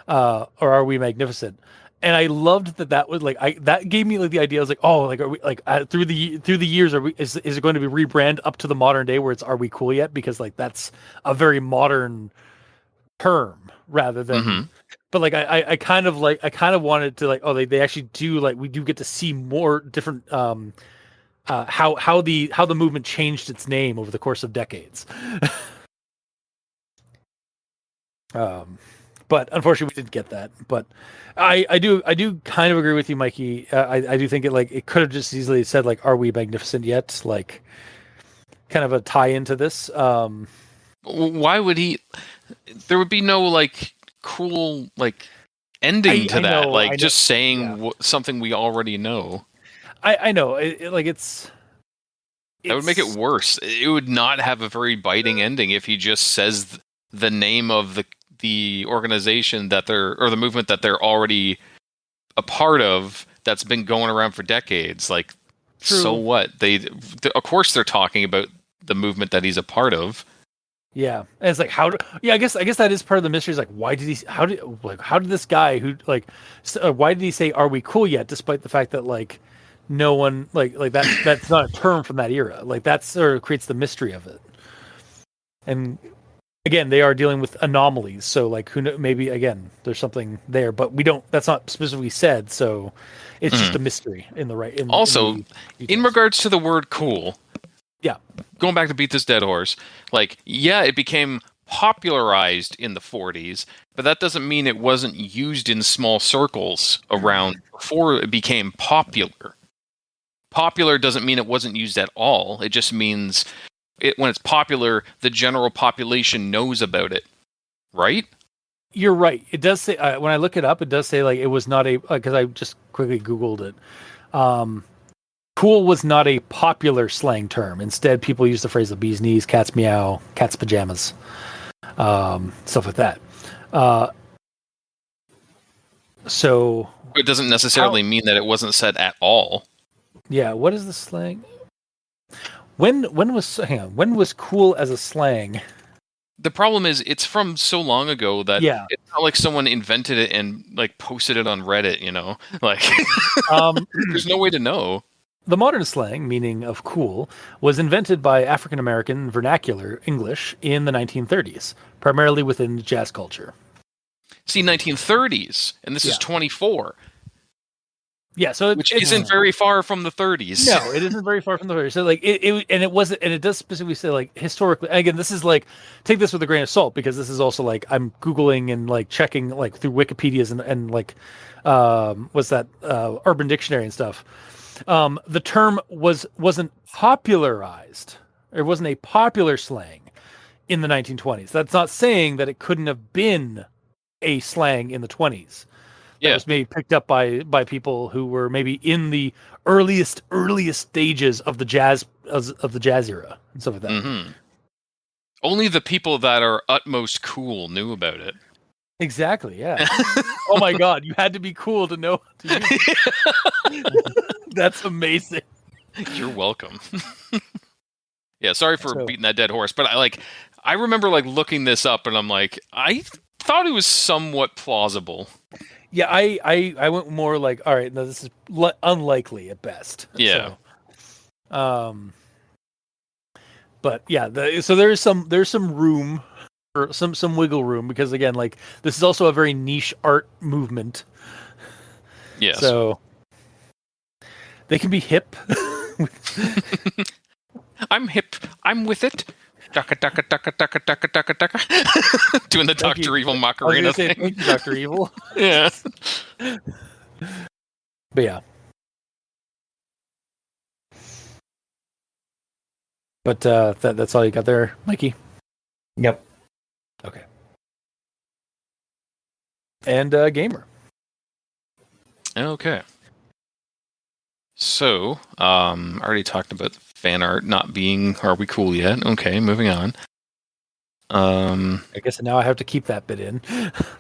or Are We Magnificent? And I loved that was like that gave me like the idea. I was like, oh, like are we like through the years is it going to be rebrand up to the modern day where it's Are We Cool Yet? Because like that's a very modern term rather than. Mhm. But like I kind of wanted to like, oh, they actually do, like, we do get to see more different how the movement changed its name over the course of decades. But unfortunately we didn't get that. But I do kind of agree with you, Mikey. I do think it could have just easily said like, Are we magnificent yet? Like, kind of a tie into this. Why would he? There would be no like cool like ending to that. Like just saying something we already know. I know it's That would make it worse. It would not have a very biting ending if he just says the name of the organization that or the movement that they're already a part of that's been going around for decades. Like, True. So what? Of course they're talking about the movement that he's a part of. Yeah, and it's like I guess that is part of the mystery. Is like, why did how did this guy who why did he say Are we cool yet? Despite the fact that like no one like that's not a term from that era. Like that sort of creates the mystery of it. And again, they are dealing with anomalies, so like who knows, maybe again there's something there, but we don't. That's not specifically said, so it's just a mystery in the right. In regards to the word "cool," yeah, going back to beat this dead horse, like it became popularized in the 40s, but that doesn't mean it wasn't used in small circles around before it became popular. Popular doesn't mean it wasn't used at all. It just means when it's popular, the general population knows about it, right? You're right. It does say when I look it up, it does say like it was not a because I just quickly Googled it. Cool was not a popular slang term. Instead, people use the phrase "the bee's knees," "cat's meow," "cat's pajamas," stuff like that. So it doesn't necessarily mean that it wasn't said at all. Yeah, what is the slang? When was cool as a slang? The problem is it's from so long ago that it's not like someone invented it and like posted it on Reddit, you know? Like there's no way to know. The modern slang meaning of cool was invented by African American vernacular English in the 1930s, primarily within jazz culture. See, 1930s, and this is 24. Yeah, so which isn't very far from the 30s. No, it isn't very far from the 30s. So like it does specifically say like historically. Again, this is like take this with a grain of salt because this is also like I'm googling and like checking like through Wikipedia's and like what's that Urban Dictionary and stuff. The term wasn't popularized. It wasn't a popular slang in the 1920s. That's not saying that it couldn't have been a slang in the 20s. That was maybe picked up by people who were maybe in the earliest stages of the jazz era and stuff like that. Mm-hmm. Only the people that are utmost cool knew about it. Exactly. Yeah. Oh my God! You had to be cool to know. That's amazing. You're welcome. Yeah. Sorry for beating that dead horse, but I remember like looking this up, and I'm like, I thought it was somewhat plausible. Yeah, I went more like, all right, no, this is unlikely at best. Yeah. So, but yeah, so there's some room or some wiggle room because again, like this is also a very niche art movement. Yes. So they can be hip. I'm hip. I'm with it. Ducka, ducka, ducka, ducka, ducka, ducka, ducka. Doing the Dr. Evil Macarena thing. Thank you, Dr. Evil. Yeah. But yeah. But that's all you got there, Mikey? Yep. Okay. And Gamer. Okay. So, I already talked about fan art not being Are We Cool Yet? Okay, moving on. I guess now I have to keep that bit in.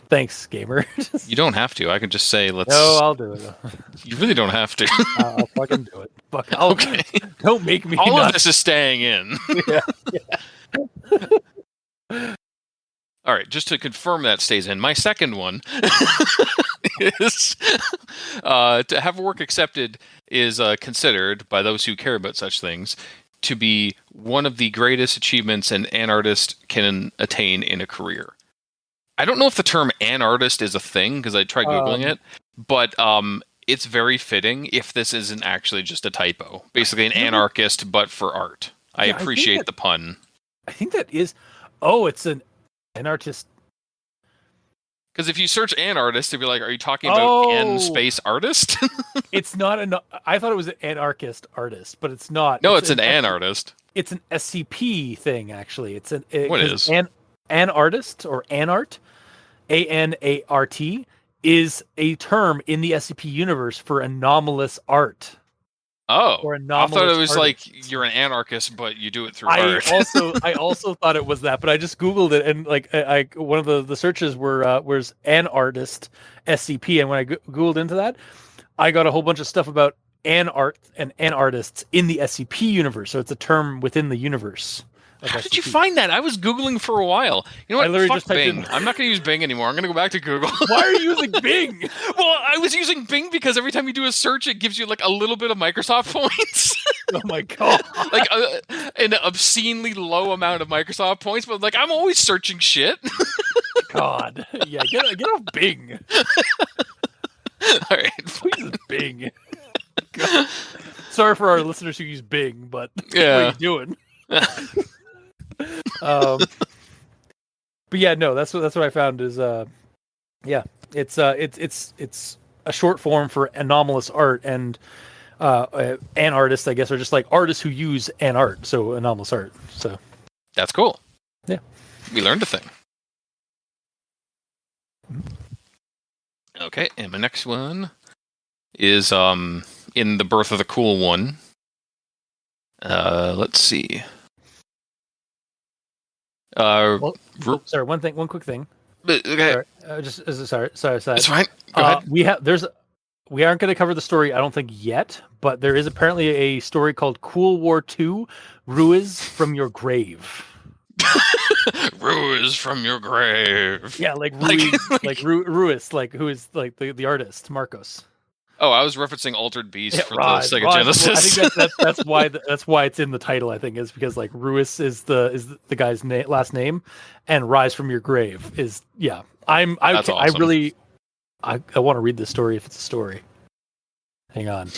Thanks, gamer. You don't have to. I can just say, let's. No, I'll do it. You really don't have to. I'll fucking do it. Fuck, I'll, Okay. Don't make me. All not... of this is staying in. Yeah. All right, just to confirm that stays in. My second one is to have work accepted is considered by those who care about such things to be one of the greatest achievements an artist can attain in a career. I don't know if the term an artist is a thing because I tried Googling it, but it's very fitting if this isn't actually just a typo. Basically an anarchist, but for art. I appreciate the pun. I think that is... Oh, it's an artist... Because if you search an artist, it'd be like, are you talking about an space artist? It's not an... I thought it was an anarchist artist, but it's not. No, it's an artist. It's an SCP thing, actually. It's an... What is? An artist, or anart, ANART, is a term in the SCP universe for anomalous art. Oh, or I thought it was artist. Like you're an anarchist, but you do it through art. I also thought it was that, but I just Googled it, and like I one of the searches was an artist SCP, and when I Googled into that, I got a whole bunch of stuff about an art and an artists in the SCP universe. So it's a term within the universe. How did you find that? I was Googling for a while. You know what? I literally Fuck just typed Bing. in... I'm not going to use Bing anymore. I'm going to go back to Google. Why are you using Bing? Well, I was using Bing because every time you do a search, it gives you like a little bit of Microsoft points. Oh my god! Like an obscenely low amount of Microsoft points, but like I'm always searching shit. God, yeah, get off Bing. All right, please use Bing. God. Sorry for our listeners who use Bing, but yeah, what are you doing? But yeah, no, that's what I found is yeah, it's a short form for anomalous art, and an artist, I guess, are just like artists who use an art, so anomalous art. So that's cool. Yeah, we learned a thing. Okay, and my next one is in the Birth of the Cool One. Let's see. Sorry, one quick thing. Okay. Sorry. It's fine. Go ahead. We aren't going to cover the story, I don't think yet, but there is apparently a story called Cool War II, Ruiz from Your Grave. Ruiz from your grave. Yeah, like Ruiz, like Ruiz, like who is like the artist, Marcos. Oh, I was referencing Altered Beast for the Sega Rise. Genesis. Well, I think that's why it's in the title. I think is because like Ruiz is the guy's last name, and Rise from Your Grave is awesome. I want to read this story if it's a story. Hang on.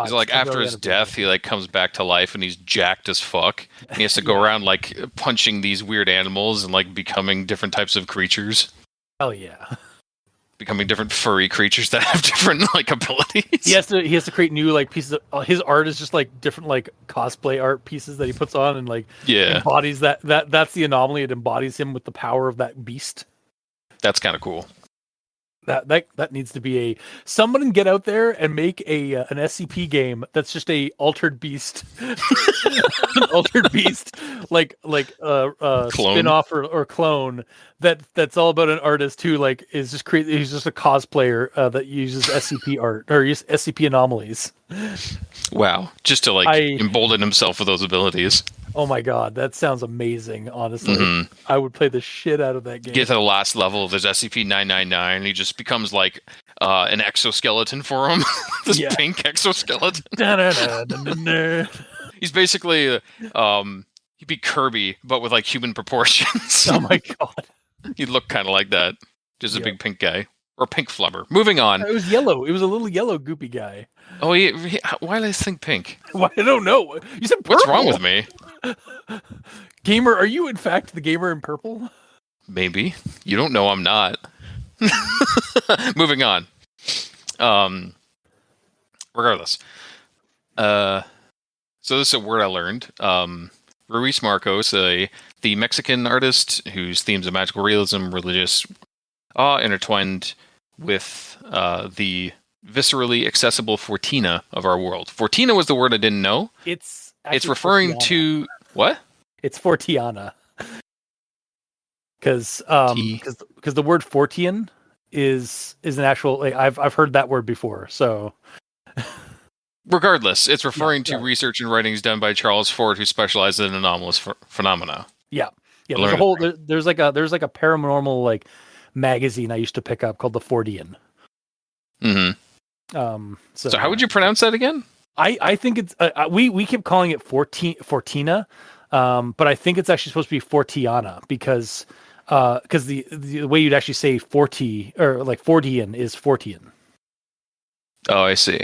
He's like after his death, he like comes back to life and he's jacked as fuck. And he has to go around like punching these weird animals and like becoming different types of creatures. Hell yeah. Becoming different furry creatures that have different like abilities. He has to create new like pieces of his art is just like different like cosplay art pieces that he puts on and like embodies that's the anomaly. It embodies him with the power of that beast. That's kind of cool. That needs to be someone get out there and make an SCP game that's just a altered beast, like spin-off or clone that's all about an artist who like is just he's just a cosplayer that uses SCP art or uses SCP anomalies. Wow, just to like embolden himself with those abilities. Oh my god, that sounds amazing, honestly. I would play the shit out of that game. Get to the last level, there's SCP-999, and he just becomes like an exoskeleton for him. This pink exoskeleton. He's basically, he'd be Kirby, but with like human proportions. Oh my god. He'd look kind of like that. Just a big pink guy. Or pink flubber. Moving on. It was yellow. It was a little yellow goopy guy. Oh, why did I think pink? Why, I don't know. You said purple. What's wrong with me? Gamer, are you in fact the gamer in purple? Maybe. You don't know I'm not. Moving on. Regardless. So this is a word I learned. Ruiz Marcos, the Mexican artist whose themes of magical realism, religious awe intertwined with the viscerally accessible Fortina of our world. Fortina was the word I didn't know. It's referring Fortiana. to what? It's Fortiana. because T. the word Fortean is an actual, like, I've heard that word before. So Regardless, it's referring to right. research and writings done by Charles Fort, who specialized in anomalous phenomena. Yeah. I There's a learned whole there's like a paranormal like magazine I used to pick up called the Fortean. Mm-hmm. So how Yeah. would you pronounce that again? I think it's we keep calling it Fortina, but I think it's actually supposed to be Fortiana because the way you'd actually say Forti or like Fortean is Fortean. Oh, I see.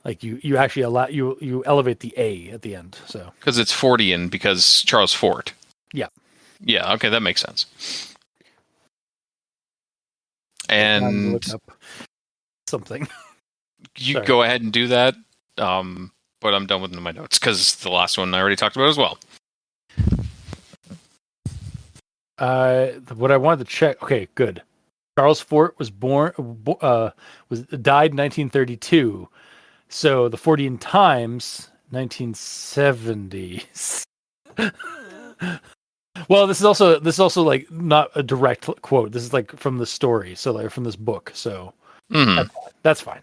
Like you actually you elevate the A at the end. So Because it's Fortean because Charles Fort. Yeah. Yeah. Okay, that makes sense. I'm gonna And look up something. you Sorry. go ahead and do that. But I'm done with my notes because the last one I already talked about as well. What I wanted to check. Okay, good. Charles Fort was died in 1932. So the Fortean Times, 1970s. Well, this is also like not a direct quote. This is like from the story, so like from this book. So that's fine.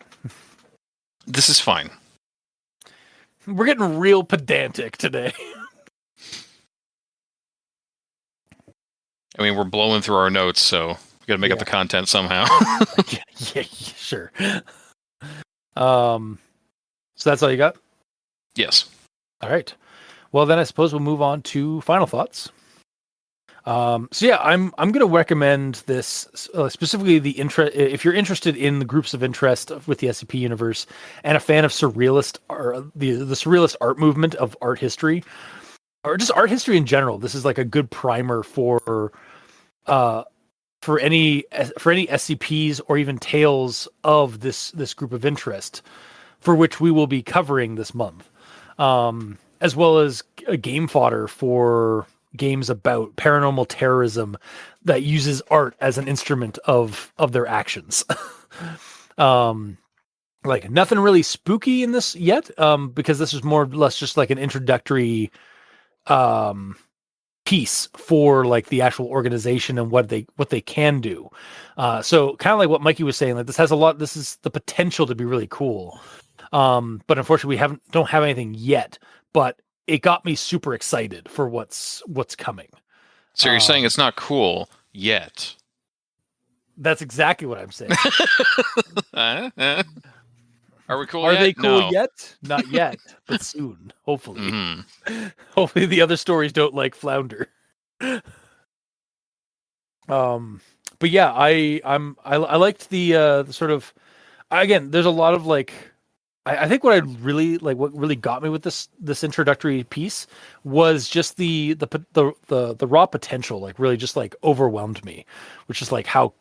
This is fine. We're getting real pedantic today. I mean, we're blowing through our notes, so we got to make up the content somehow. yeah, sure. So that's all you got? Yes. All right. Well, then I suppose we'll move on to final thoughts. So yeah, I'm going to recommend this specifically if you're interested in the groups of interest with the SCP universe and a fan of surrealist or the surrealist art movement of art history or just art history in general. This is like a good primer for any SCPs or even tales of this group of interest for which we will be covering this month, as well as a game fodder for games about paranormal terrorism that uses art as an instrument of their actions. Like nothing really spooky in this yet, because this is more or less just like an introductory piece for like the actual organization and what they can do. So kind of like what Mikey was saying, like this is the potential to be really cool. But unfortunately we don't have anything yet, but it got me super excited for what's coming. So you're saying it's not cool yet? That's exactly what I'm saying. Are we cool Are yet? they cool No. yet? Not yet, but soon, hopefully. Mm-hmm. Hopefully the other stories don't like flounder. But yeah, I liked the sort of, again, there's a lot of like, I think what really got me with this introductory piece was just the raw potential, like really just like overwhelmed me, which is like how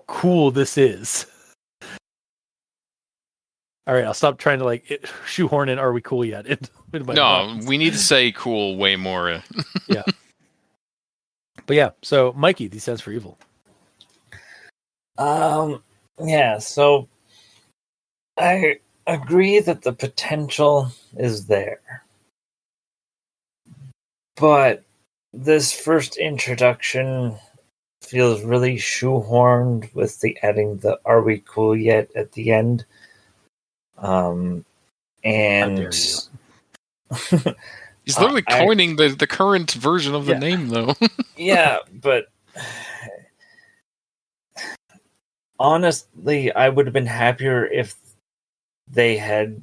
cool this is. All right, I'll stop trying to like shoehorn in "Are we cool yet?" in my thoughts. We need to say "cool" way more. Yeah, but yeah. So Mikey, D stands for evil. Yeah. So I agree that the potential is there. But this first introduction feels really shoehorned with the adding the "Are we cool yet?" at the end. And How dare you. He's literally coining the current version of the name, though. Yeah, but honestly, I would have been happier if they had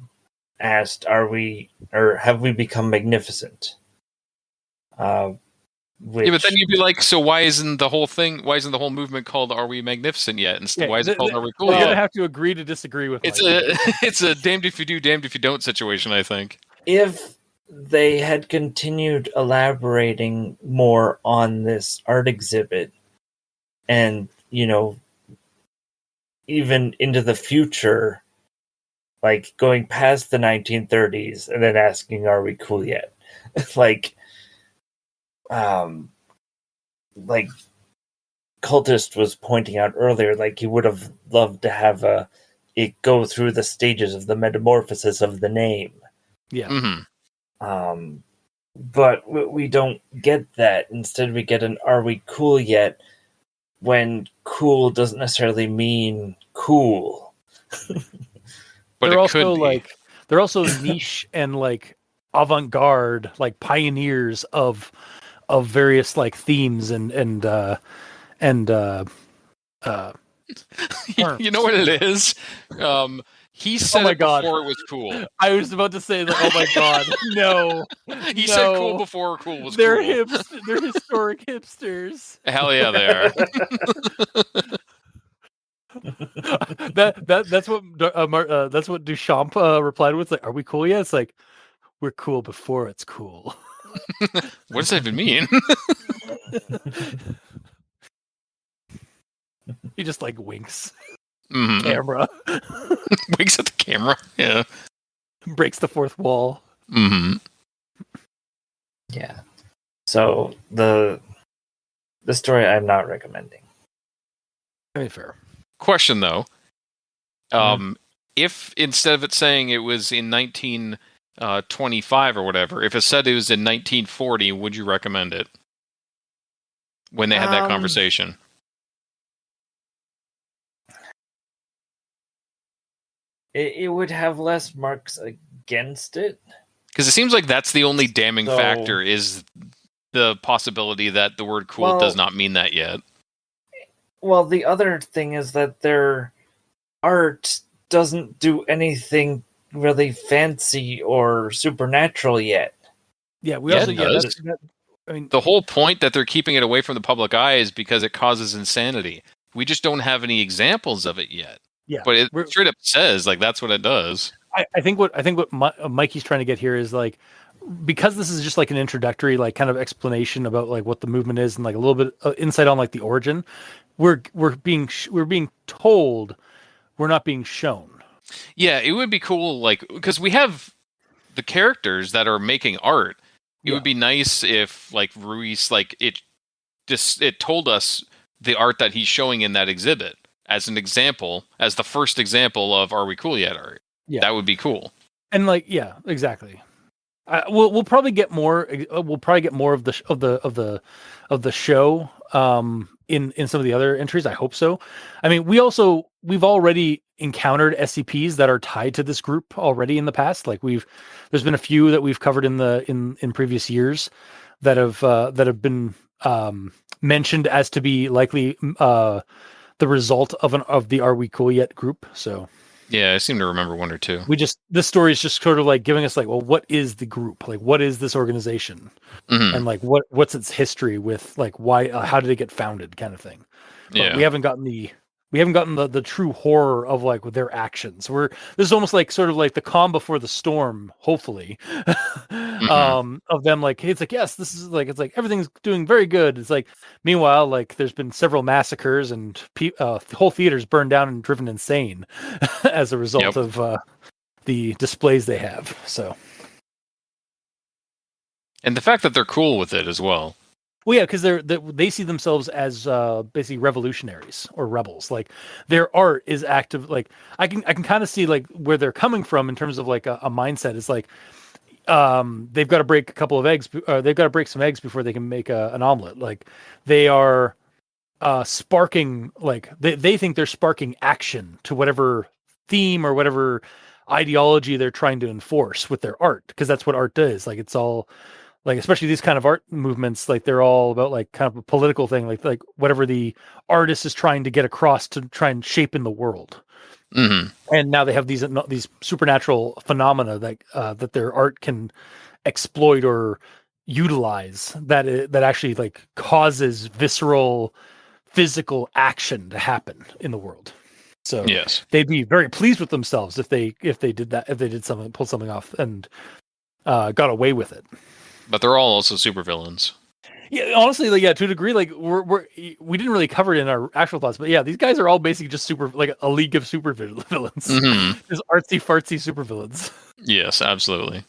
asked, "Are we, or have we become magnificent?" Yeah, but then you'd be like, so why isn't the whole movement called "Are we magnificent yet?" And why is it called "Are we cool yet? yet?" You're gonna have to agree to disagree with. It's a damned if you do, damned if you don't situation, I think. If they had continued elaborating more on this art exhibit, and even into the future, like going past the 1930s, and then asking, "Are we cool yet?" like Cultist was pointing out earlier, like he would have loved to have it go through the stages of the metamorphosis of the name. Yeah. Mm-hmm. But we don't get that. Instead, we get an "Are we cool yet?" when cool doesn't necessarily mean cool. But they're it also could be. they're also niche and like avant-garde, like pioneers of various like themes and You know what it is? He said my it God. before it was cool. I was about to say like, oh my God, no, He no. said cool before cool was They're cool. they're historic hipsters. Hell yeah, they are. That's what that's what Duchamp replied with. Like, are we cool yet? It's like, we're cool before it's cool. What does that even mean? He just like winks. Mhm. Camera Winks at the camera. Yeah. breaks the fourth wall. Mm-hmm. Yeah. So the story I'm not recommending. Very fair. Question though. If instead of it saying it was in 1925 or whatever, if it said it was in 1940, would you recommend it? When they had that conversation. It would have less marks against it. Because it seems like that's the only damning So- factor is the possibility that the word cool Well- does not mean that yet. Well, the other thing is that their art doesn't do anything really fancy or supernatural yet. Yeah, we Yeah, also it does. I mean, The whole point that they're keeping it away from the public eye is because it causes insanity. We just don't have any examples of it yet. yeah, But it we're- straight up says like that's what it does. I think what Mikey's trying to get here is like, because this is just like an introductory like kind of explanation about like what the movement is and like a little bit insight on like the origin. We're being told, we're not being shown. Yeah, it would be cool, like because we have the characters that are making art. It Yeah. would be nice if like Ruiz like it told us the art that he's showing in that exhibit as an example, as the first example of Are We Cool Yet art. Yeah. That would be cool. And like, yeah, exactly. We'll probably get more. We'll probably get more of the show in some of the other entries. I hope so. I mean, we've already encountered SCPs that are tied to this group already in the past. Like there's been a few that we've covered in previous years that have been mentioned as to be likely the result of the Are We Cool Yet group. So. Yeah, I seem to remember one or two. This story is just sort of like giving us like, well, what is the group? Like, what is this organization? Mhm. And like, what's its history with like, why, how did it get founded kind of thing. But Yeah. we haven't gotten the true horror of like their actions. This is almost like sort of like the calm before the storm, hopefully, of them like, hey, it's like, yes, this is like, it's like everything's doing very good. It's like, meanwhile, like there's been several massacres and whole theaters burned down and driven insane as a result of the displays they have. So, and the fact that they're cool with it as well. well, yeah, because they see themselves as basically revolutionaries or rebels. Like their art is active. Like I can kind of see like where they're coming from in terms of like a mindset. It's like they've got to break a couple of eggs. They've got to break some eggs before they can make an omelet. Like they are sparking. Like they think they're sparking action to whatever theme or whatever ideology they're trying to enforce with their art, because that's what art does. Like it's all. Like especially these kind of art movements, like they're all about like kind of a political thing, like whatever the artist is trying to get across to try and shape in the world. Mm-hmm. And now they have these supernatural phenomena that their art can exploit or utilize that actually like causes visceral physical action to happen in the world. So Yes, they'd be very pleased with themselves if they did something, pulled something off and got away with it. but they're all also supervillains. Yeah, honestly, like, yeah, to a degree, like we didn't really cover it in our actual thoughts, but yeah, these guys are all basically just like a league of super villains, Mhm. just artsy fartsy super villains, Yes, absolutely.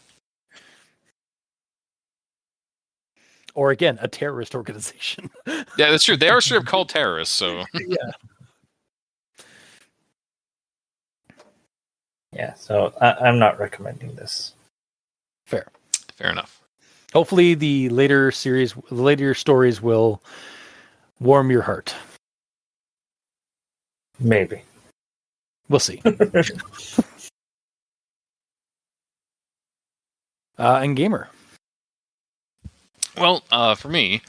or again, a terrorist organization. Yeah, that's true. They are straight up called terrorists, so Yeah, Yeah, so I'm not recommending this. fair enough. Hopefully, the later stories will warm your heart. Maybe. We'll see. And Gamer. Well, for me,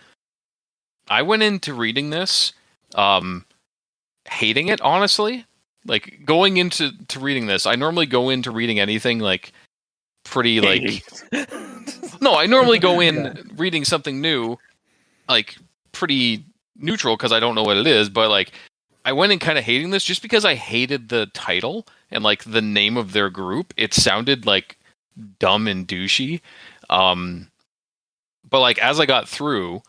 I went into reading this, hating it, honestly. Like, going into reading this, I normally go into reading anything, like, pretty, like... No, I normally go in reading something new, like, pretty neutral, because I don't know what it is, but, like, I went in kind of hating this just because I hated the title and, like, the name of their group. It sounded, like, dumb and douchey. But, like, as I got through,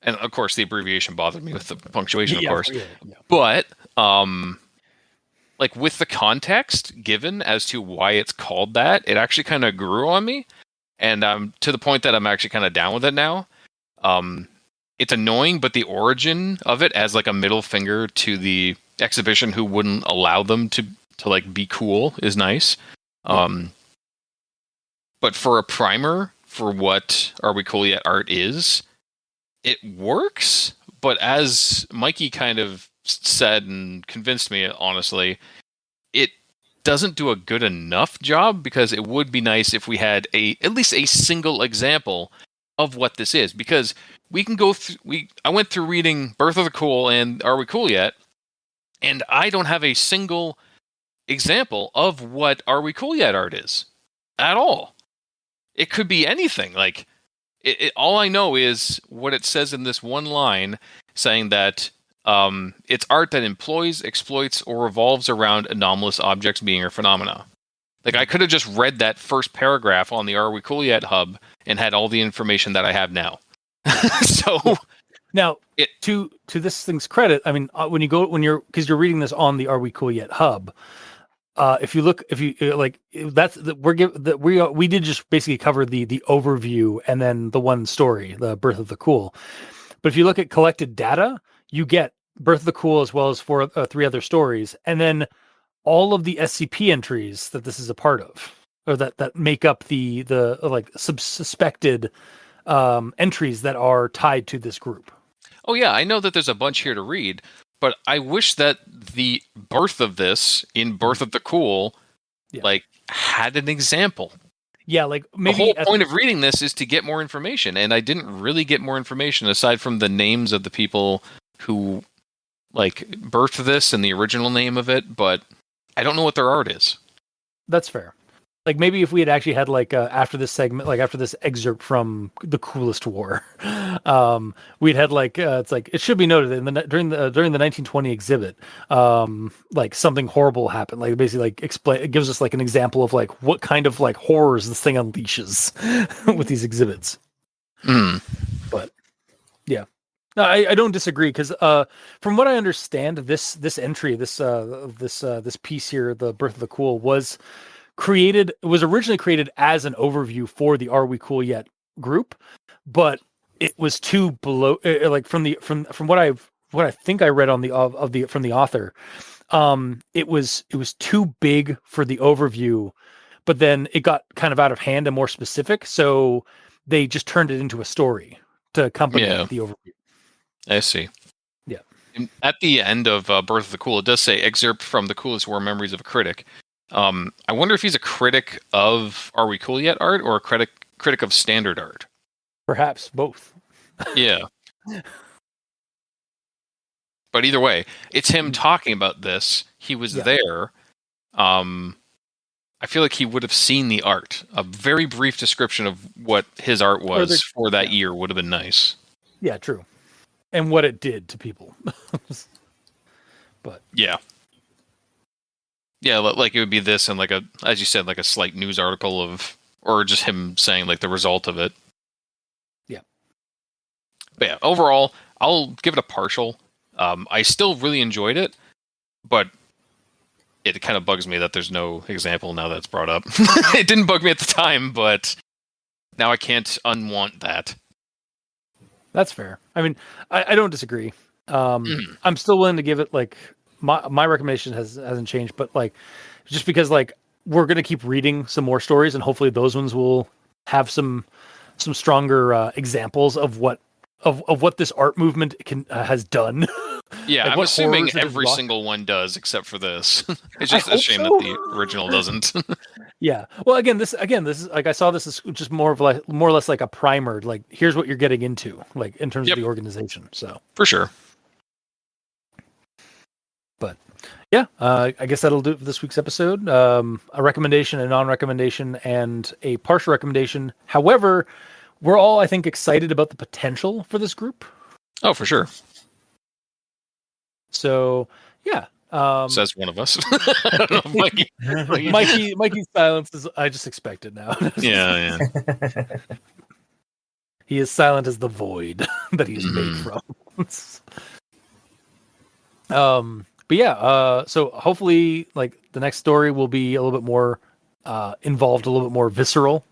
and of course the abbreviation bothered me with the punctuation, of course. Yeah. But, like, with the context given as to why it's called that, it actually kind of grew on me. And to the point that I'm actually kind of down with it now. It's annoying, but the origin of it as, like, a middle finger to the exhibition who wouldn't allow them to like, be cool is nice. But for a primer for what Are We Cool Yet art is, it works, but as Mikey kind of said and convinced me, honestly, it doesn't do a good enough job, because it would be nice if we had at least a single example of what this is, because we can go through. I went through reading Birth of the Cool and Are We Cool Yet, and I don't have a single example of what Are We Cool Yet art is at all. It could be anything. Like, all I know is what it says in this one line, saying that it's art that employs, exploits, or revolves around anomalous objects, being, or phenomena. Like, I could have just read that first paragraph on the Are We Cool Yet hub and had all the information that I have now. So now, to this thing's credit, I mean, because you're reading this on the Are We Cool Yet hub. We did just basically cover the overview and then the one story, the Birth of the Cool. But if you look at collected data, you get Birth of the Cool as well as 3 other stories, and then all of the SCP entries that this is a part of, or that make up the like suspected entries that are tied to this group. Oh yeah, I know that there's a bunch here to read, but I wish that the birth of this in Birth of the Cool, like, had an example. Yeah, like, maybe the whole point of reading this is to get more information, and I didn't really get more information aside from the names of the people who, like, birthed this and the original name of it, but I don't know what their art is. That's fair. Like, maybe if we had actually had, like, after this segment, like, after this excerpt from The Coolest War, we'd had, like, it's like, it should be noted during the 1920 exhibit, like, something horrible happened. Like, basically, like, it gives us, like, an example of, like, what kind of, like, horrors this thing unleashes with these exhibits. But yeah, no, I don't disagree, because from what I understand, this entry, this piece here, the Birth of the Cool, was originally created as an overview for the Are We Cool Yet group, but it was too below, like, from what I think I read on from the author, it was too big for the overview, but then it got kind of out of hand and more specific, so they just turned it into a story to accompany the overview. I see. Yeah. And at the end of Birth of the Cool, it does say excerpt from The Coolest War Memories of a Critic. I wonder if he's a critic of Are We Cool Yet art, or a critic of standard art. Perhaps both. Yeah. But either way, it's him talking about this. He was there. I feel like he would have seen the art. A very brief description of what his art was for that year would have been nice. Yeah, true. And what it did to people. But yeah, like, it would be this, and, like, as you said, like a slight news article or just him saying, like, the result of it. Yeah. But yeah, overall, I'll give it a partial. I still really enjoyed it, but it kind of bugs me that there's no example now that's brought up. It didn't bug me at the time, but now I can't unwant that. That's fair. I mean, I don't disagree. I'm still willing to give it, like, my recommendation hasn't changed, but, like, just because, like, we're gonna keep reading some more stories, and hopefully those ones will have some some stronger examples of what this art movement has done. Yeah, Like, I'm what assuming horrors it has every brought. single one does, except for this. It's I just a hope shame so. that the original doesn't. Yeah. Well, this is like, I saw this as just more or less like a primer. Like, here's what you're getting into, like, in terms Yep. of the organization. So For sure. yeah, I guess that'll do it for this week's episode. A recommendation, a non-recommendation, and a partial recommendation. However, we're all, I think, excited about the potential for this group. Oh, for sure. So yeah. Says one of us. I don't know, Mikey. Mikey's silence is, I just expect it now. Yeah. He is silent as the void that he's made from. But yeah, so hopefully, like, the next story will be a little bit more involved, a little bit more visceral.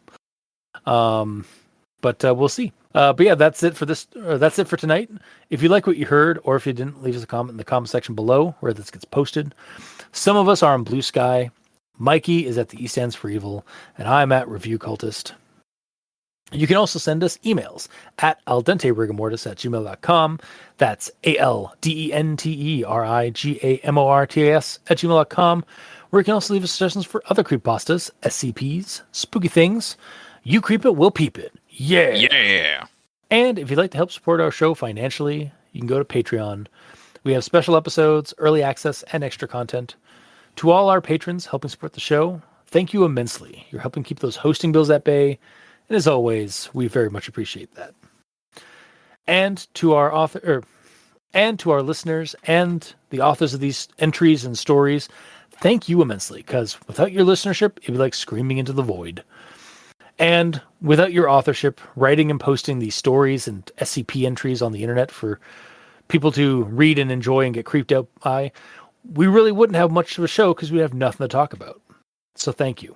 But we'll see. But yeah, that's it for this. That's it for tonight. If you like what you heard, or if you didn't, leave us a comment in the comment section below where this gets posted. Some of us are on Blue Sky. Mikey is at the E Stands for Evil, and I'm at Review Cultist. You can also send us emails at aldenterigamortis@gmail.com. That's ALDENTERIGAMORTAS@gmail.com, where you can also leave us suggestions for other creepypastas, SCPs, spooky things. You creep it, we'll peep it. Yeah. Yeah. And if you'd like to help support our show financially, you can go to Patreon. We have special episodes, early access, and extra content. To all our patrons helping support the show, thank you immensely. You're helping keep those hosting bills at bay. And as always, we very much appreciate that. And to our listeners and the authors of these entries and stories, thank you immensely, because without your listenership, it'd be like screaming into the void. And without your authorship, writing and posting these stories and SCP entries on the internet for people to read and enjoy and get creeped out by, we really wouldn't have much of a show because we have nothing to talk about. So thank you.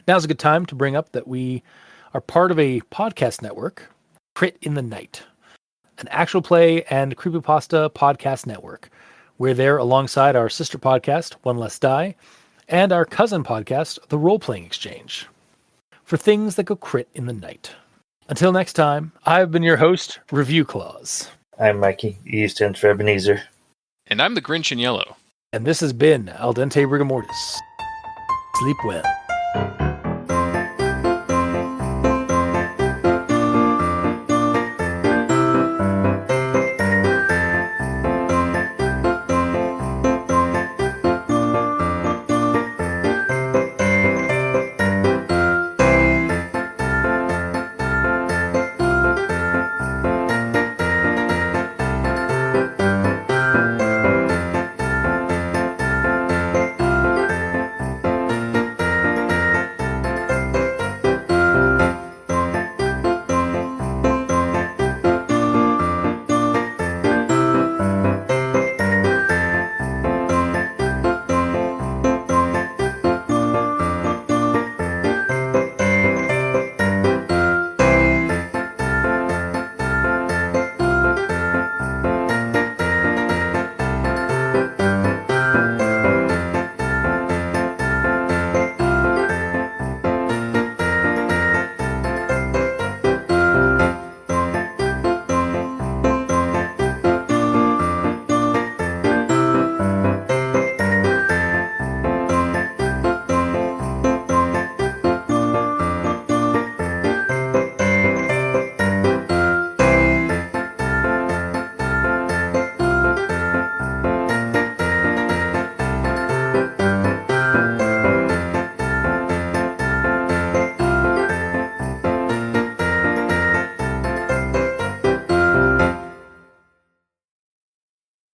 Now's a good time to bring up that we are part of a podcast network, Crit in the Night, an actual play and creepypasta podcast network. We're there alongside our sister podcast, One Less Die, and our cousin podcast, The Role Playing Exchange, for things that go crit in the night. Until next time, I've been your host, Review Claus. I'm Mikey. E stands for Ebenezer. And I'm the Grinch in yellow. And this has been Al Dente Rigor Mortis. Sleep well.